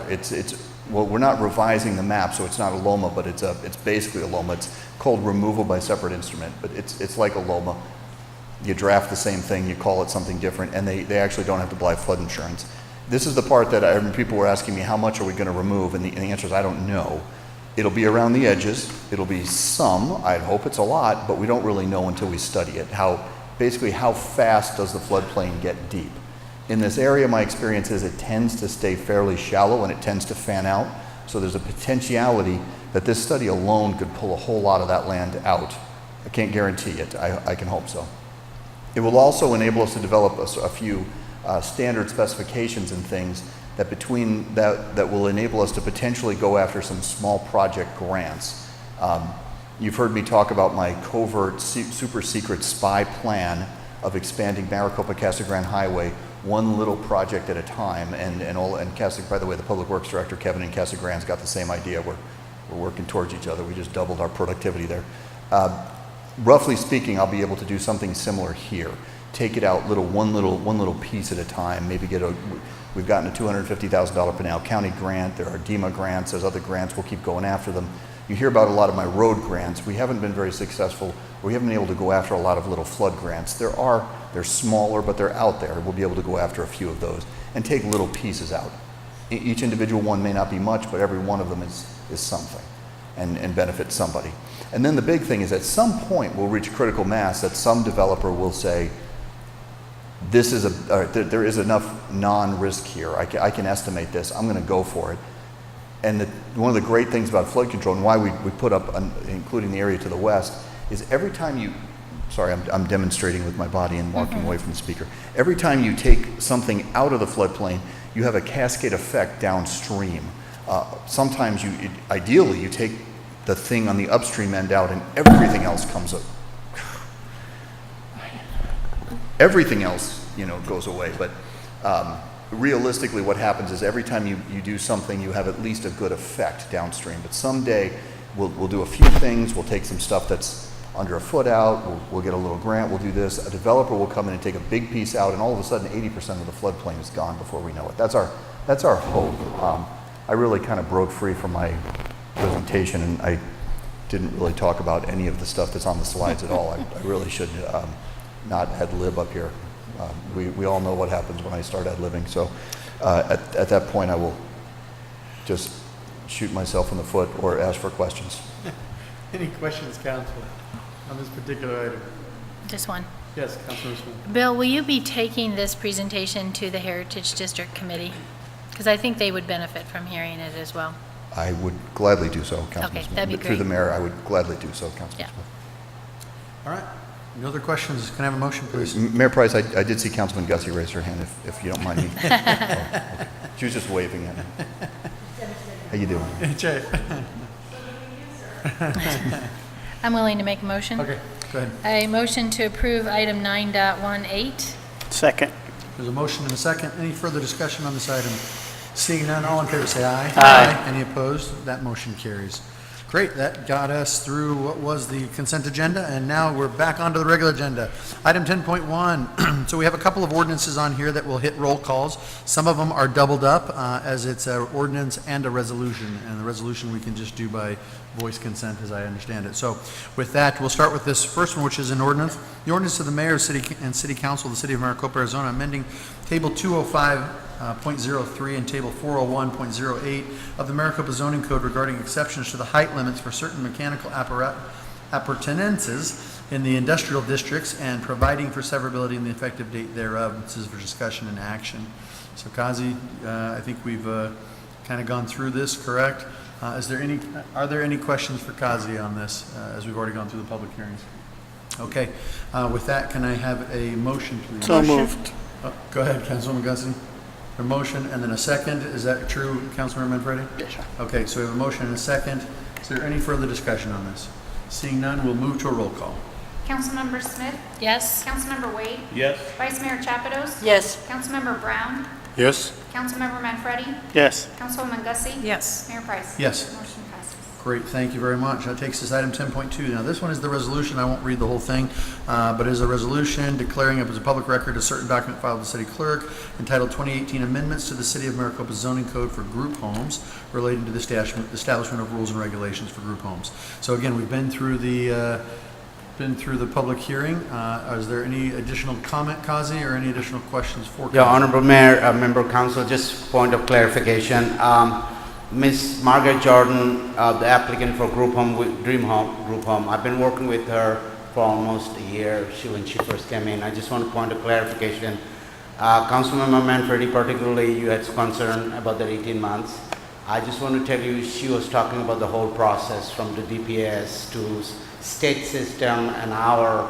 Speaker 17: Well, we're not revising the map, so it's not a LOMA, but it's basically a LOMA. It's called removal by separate instrument, but it's like a LOMA. You draft the same thing, you call it something different, and they actually don't have to buy flood insurance. This is the part that people were asking me, how much are we going to remove? And the answer is, I don't know. It'll be around the edges. It'll be some. I'd hope it's a lot, but we don't really know until we study it. Basically, how fast does the floodplain get deep? In this area, my experience is it tends to stay fairly shallow and it tends to fan out. So there's a potentiality that this study alone could pull a whole lot of that land out. I can't guarantee it. I can hope so. It will also enable us to develop a few standard specifications and things that will enable us to potentially go after some small project grants. You've heard me talk about my covert super secret spy plan of expanding Maricopa-Casa Grande Highway one little project at a time, and Casa, by the way, the Public Works Director, Kevin, in Casa Grande's got the same idea. We're working towards each other. We just doubled our productivity there. Roughly speaking, I'll be able to do something similar here. Take it out one little piece at a time. Maybe we've gotten a $250,000 Pinal County grant. There are DEMA grants. There's other grants. We'll keep going after them. You hear about a lot of my road grants. We haven't been very successful. We haven't been able to go after a lot of little flood grants. They're smaller, but they're out there. We'll be able to go after a few of those and take little pieces out. Each individual one may not be much, but every one of them is something and benefit somebody. And then the big thing is, at some point we'll reach critical mass that some developer will say, there is enough non-risk here. I can estimate this. I'm going to go for it. And one of the great things about flood control, and why we put up, including the area to the west, is every time you, sorry, I'm demonstrating with my body and walking away from the speaker. Every time you take something out of the floodplain, you have a cascade effect downstream. Sometimes ideally, you take the thing on the upstream end out, and everything else comes up. Everything else, goes away. But realistically, what happens is every time you do something, you have at least a good effect downstream. But someday, we'll do a few things. We'll take some stuff that's under a foot out. We'll get a little grant. We'll do this. A developer will come in and take a big piece out, and all of a sudden, 80% of the floodplain is gone before we know it. That's our hope. I really kind of broke free from my presentation, and I didn't really talk about any of the stuff that's on the slides at all. I really should not ad-lib up here. We all know what happens when I start ad-libbing. So at that point, I will just shoot myself in the foot or ask for questions.
Speaker 1: Any questions, Council, on this particular item?
Speaker 16: Just one.
Speaker 1: Yes, Councilor Smith.
Speaker 16: Bill, will you be taking this presentation to the Heritage District Committee? Because I think they would benefit from hearing it as well.
Speaker 17: I would gladly do so, Councilman
Speaker 16: Okay,
Speaker 17: Smith.
Speaker 16: that'd be
Speaker 17: Through the
Speaker 16: great.
Speaker 17: mayor, I would gladly do so, Councilman
Speaker 16: Yeah.
Speaker 17: Smith.
Speaker 1: All right. No other questions? Can I have a motion, please?
Speaker 17: Mayor Price, I did see Councilman Gussie raise her hand, if you don't mind me. Okay. She was just waving at me. How you doing?
Speaker 1: Jay.
Speaker 16: I'm willing to make a motion.
Speaker 1: Okay, go ahead.
Speaker 16: I motion to approve item 9.18.
Speaker 12: Second.
Speaker 1: There's a motion and a second. Any further discussion on this item? Seeing none, all in favor say aye.
Speaker 12: Aye.
Speaker 1: Any opposed? That motion carries. Great, that got us through what was the consent agenda, and now we're back onto the regular agenda. Item 10.1, so we have a couple of ordinances on here that will hit roll calls. Some of them are doubled up as it's an ordinance and a resolution, and the resolution we can just do by voice consent as I understand it. So with that, we'll start with this first one, which is an ordinance. The ordinance of the mayor and city council of the city of Maricopa, Arizona, amending table 205.03 and table 401.08 of the Maricopa zoning code regarding exceptions to the height limits for certain mechanical appurtenances in the industrial districts and providing for severability and the effective date thereof. This is for discussion and action. So Kazi, I think we've kind of gone through this, correct? Are there any questions for Kazi on this, as we've already gone through the public hearings? Okay, with that, can I have a motion, please?
Speaker 12: So moved.
Speaker 1: Go ahead, Councilwoman Gussie. A motion and then a second. Is that true, Councilmember Manfredi?
Speaker 12: Yes, sir.
Speaker 1: Okay, so we have a motion and a second. Is there any further discussion on this? Seeing none, we'll move to a roll call.
Speaker 3: Councilmember Smith?
Speaker 16: Yes.
Speaker 3: Councilmember Wade?
Speaker 12: Yes.
Speaker 3: Vice Mayor Chapados?
Speaker 11: Yes.
Speaker 3: Councilmember Brown?
Speaker 12: Yes.
Speaker 3: Councilmember Manfredi?
Speaker 12: Yes.
Speaker 3: Councilwoman Gussie?
Speaker 14: Yes.
Speaker 3: Mayor Price?
Speaker 1: Yes.
Speaker 3: Motion passes.
Speaker 1: Great, thank you very much. That takes us to item 10.2. Now, this one is the resolution. I won't read the whole thing, but it is a resolution declaring up as a public record a certain document filed with the city clerk entitled 2018 Amendments to the City of Maricopa Zoning Code for Group Homes relating to the establishment of rules and regulations for group homes. So again, we've been through the public hearing. Is there any additional comment, Kazi, or any additional questions for Kazi?
Speaker 10: Yeah, Honorable Mayor, Member of Council, just point of clarification. Ms. Margaret Jordan, the applicant for group home, Dream Home Group Home, I've been working with her for almost a year when she first came in. I just want to point of clarification. Councilmember Manfredi, particularly, you had concern about the 18 months. I just want to tell you, she was talking about the whole process from the DPS to state system and our,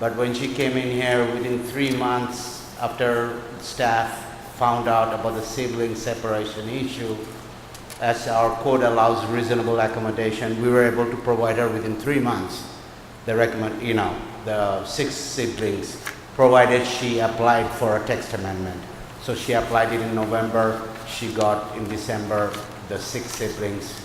Speaker 10: but when she came in here within 3 months after staff found out about the sibling separation issue, as our code allows reasonable accommodation, we were able to provide her within 3 months the 6 siblings, provided she applied for a text amendment. So she applied it in November, she got in December the 6 siblings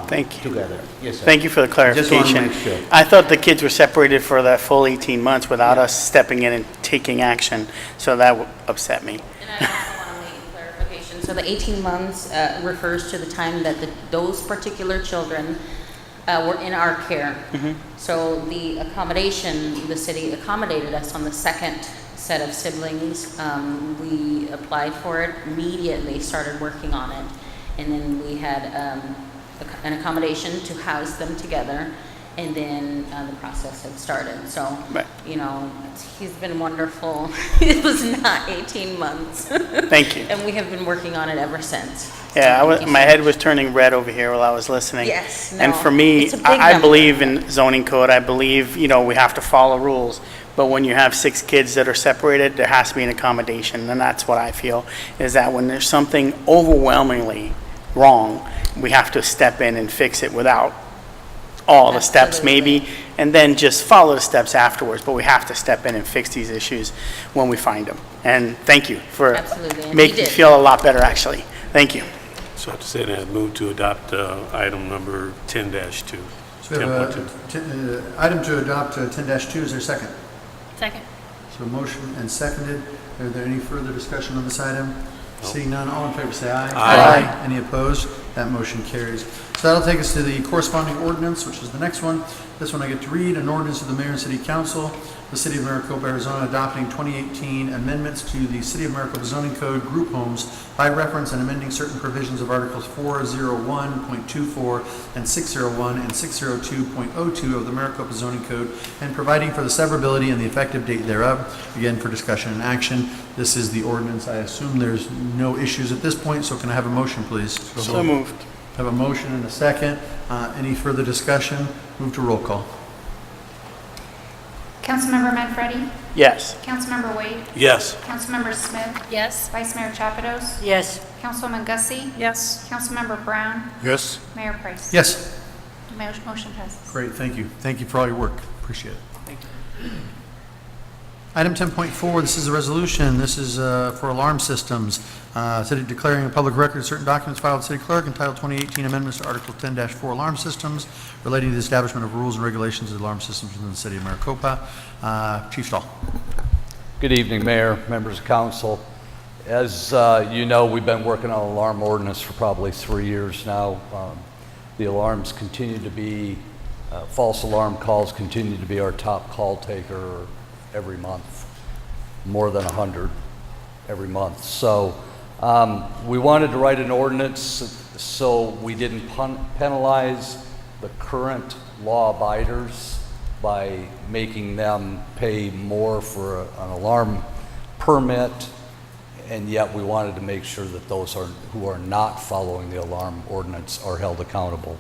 Speaker 12: Thank you.
Speaker 10: together. Yes, sir.
Speaker 12: Thank you for the
Speaker 10: Just want to
Speaker 12: clarification.
Speaker 10: make sure.
Speaker 12: I thought the kids were separated for that full 18 months without us stepping in and taking action, so that upset me.
Speaker 11: And I also want to make clarification. So the 18 months refers to the time that those particular children were in our care. So the accommodation, the city accommodated us on the second set of siblings. We applied for it, immediately started working on it, and then we had an accommodation to house them together, and then the process had started. So,
Speaker 12: Right.
Speaker 11: he's been wonderful. It was not 18 months.
Speaker 12: Thank you.
Speaker 11: And we have been working on it ever since.
Speaker 12: Yeah,
Speaker 11: Thank you
Speaker 12: my
Speaker 11: so
Speaker 12: head
Speaker 11: much.
Speaker 12: was turning red over here while I was listening.
Speaker 11: Yes,
Speaker 12: And
Speaker 11: no,
Speaker 12: for me,
Speaker 11: it's a big
Speaker 12: I
Speaker 11: number.
Speaker 12: believe in zoning code. I believe, we have to follow rules. But when you have 6 kids that are separated, there has to be an accommodation. And that's what I feel, is that when there's something overwhelmingly wrong, we have to step in and fix it without all the steps maybe, and then just follow the steps afterwards. But we have to step in and fix these issues when we find them. And thank you for
Speaker 11: Absolutely, and
Speaker 12: making
Speaker 11: he
Speaker 12: me
Speaker 11: did.
Speaker 12: feel a lot better, actually. Thank you.
Speaker 7: So to say that, move to adopt item number 10-2.
Speaker 1: So we have a item to adopt 10-2. Is there a second?
Speaker 16: Second.
Speaker 1: So motion and seconded. Are there any further discussion on this item? Seeing none, all in favor say aye.
Speaker 7: Aye.
Speaker 1: Any opposed? That motion carries. So that'll take us to the corresponding ordinance, which is the next one. This one I get to read, an ordinance of the mayor and city council, the city of Maricopa, Arizona, adopting 2018 amendments to the city of Maricopa zoning code, group homes, by reference and amending certain provisions of articles 401.24 and 601 and 602.02 of the Maricopa zoning code, and providing for the severability and the effective date thereof. Again, for discussion and action. This is the ordinance. I assume there's no issues at this point, so can I have a motion, please?
Speaker 12: So moved.
Speaker 1: Have a motion and a second. Any further discussion? Move to roll call.
Speaker 3: Councilmember Manfredi?
Speaker 12: Yes.
Speaker 3: Councilmember Wade?
Speaker 7: Yes.
Speaker 3: Councilmember Smith?
Speaker 16: Yes.
Speaker 3: Vice Mayor Chapados?
Speaker 11: Yes.
Speaker 3: Councilwoman Gussie?
Speaker 14: Yes.
Speaker 3: Councilmember Brown?
Speaker 7: Yes.
Speaker 3: Mayor Price?
Speaker 1: Yes.
Speaker 3: Motion passes.
Speaker 1: Great, thank you. Thank you for all your work. Appreciate it. Item 10.4, this is a resolution. This is for alarm systems. City declaring a public record certain documents filed with the city clerk entitled 2018 Amendments to Article 10-4 Alarm Systems relating to the establishment of rules and regulations of alarm systems within the city of Maricopa. Chief Stahl.
Speaker 19: Good evening, Mayor, members of council. As you know, we've been working on an alarm ordinance for probably 3 years now. The alarms continue to be, false alarm calls continue to be our top call taker every month, more than 100 every month. So we wanted to write an ordinance so we didn't penalize the current law abiders by making them pay more for an alarm permit, and yet we wanted to make sure that those who are not following the alarm ordinance are held accountable.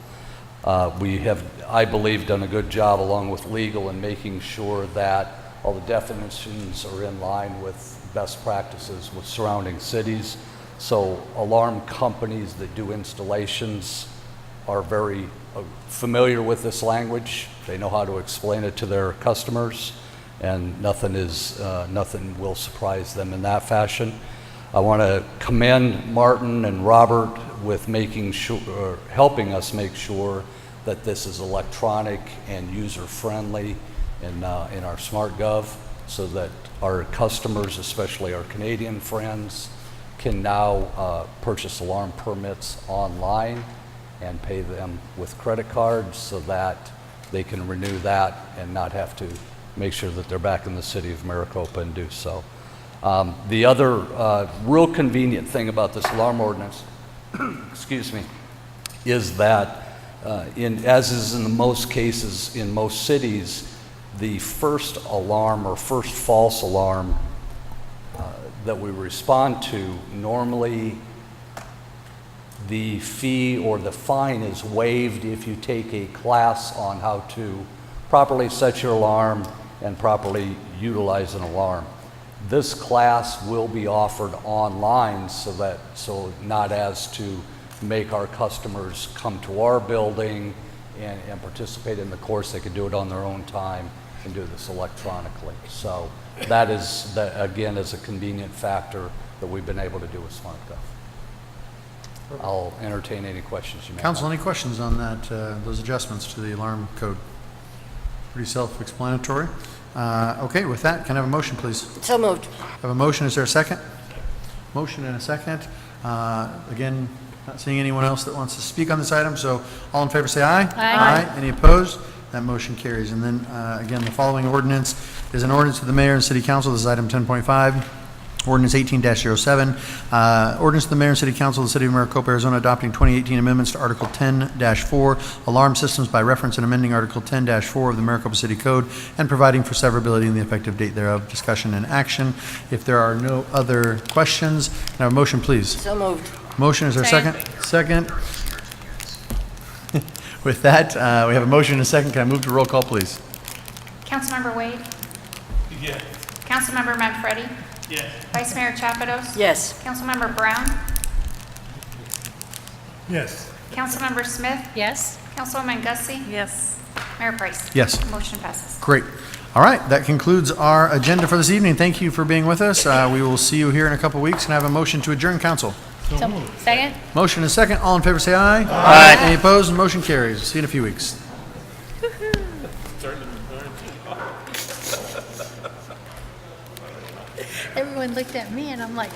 Speaker 19: We have, I believe, done a good job along with legal in making sure that all the definitions are in line with best practices with surrounding cities. So alarm companies that do installations are very familiar with this language. They know how to explain it to their customers, and nothing will surprise them in that fashion. I want to commend Martin and Robert with making sure, helping us make sure that this is electronic and user-friendly in our SmartGov, so that our customers, especially our Canadian friends, can now purchase alarm permits online and pay them with credit cards, so that they can renew that and not have to make sure that they're back in the city of Maricopa and do so. The other real convenient thing about this alarm ordinance, excuse me, is that as is in most cases in most cities, the first alarm or first false alarm that we respond to, normally the fee or the fine is waived if you take a class on how to properly set your alarm and properly utilize an alarm. This class will be offered online, so not as to make our customers come to our building and participate in the course. They could do it on their own time and do this electronically. So that is, again, is a convenient factor that we've been able to do with SmartGov. I'll entertain any questions you may have.
Speaker 1: Council, any questions on that, those adjustments to the alarm code? Pretty self-explanatory. Okay, with that, can I have a motion, please?
Speaker 11: So moved.
Speaker 1: Have a motion, is there a second? Motion and a second. Again, not seeing anyone else that wants to speak on this item, so all in favor say aye.
Speaker 16: Aye.
Speaker 1: Any opposed? That motion carries. And then, again, the following ordinance is an ordinance of the mayor and city council. This is item 10.5. Ordinance 18-07, ordinance of the mayor and city council of the city of Maricopa, Arizona, adopting 2018 amendments to Article 10-4, alarm systems by reference and amending Article 10-4 of the Maricopa City Code and providing for severability and the effective date thereof. Discussion and action. If there are no other questions, can I have a motion, please?
Speaker 11: So moved.
Speaker 1: Motion, is there a second? Second. With that, we have a motion and a second. Can I move to roll call, please?
Speaker 3: Councilmember Wade?
Speaker 12: Yes.
Speaker 3: Councilmember Manfredi?
Speaker 12: Yes.
Speaker 3: Vice Mayor Chapados?
Speaker 11: Yes.
Speaker 3: Councilmember Brown?
Speaker 12: Yes.
Speaker 3: Councilmember Smith?
Speaker 16: Yes.
Speaker 3: Councilwoman Gussie.
Speaker 14: Yes.
Speaker 3: Mayor Price.
Speaker 1: Yes.
Speaker 3: Motion passes.
Speaker 1: Great. All right, that concludes our agenda for this evening. Thank you for being with us. We will see you here in a couple weeks. Can I have a motion to adjourn council?
Speaker 16: Second?
Speaker 1: Motion and second. All in favor say aye.
Speaker 10: Aye.
Speaker 1: Any opposed? Motion carries. See you in a few weeks.
Speaker 16: Everyone looked at me and I'm like.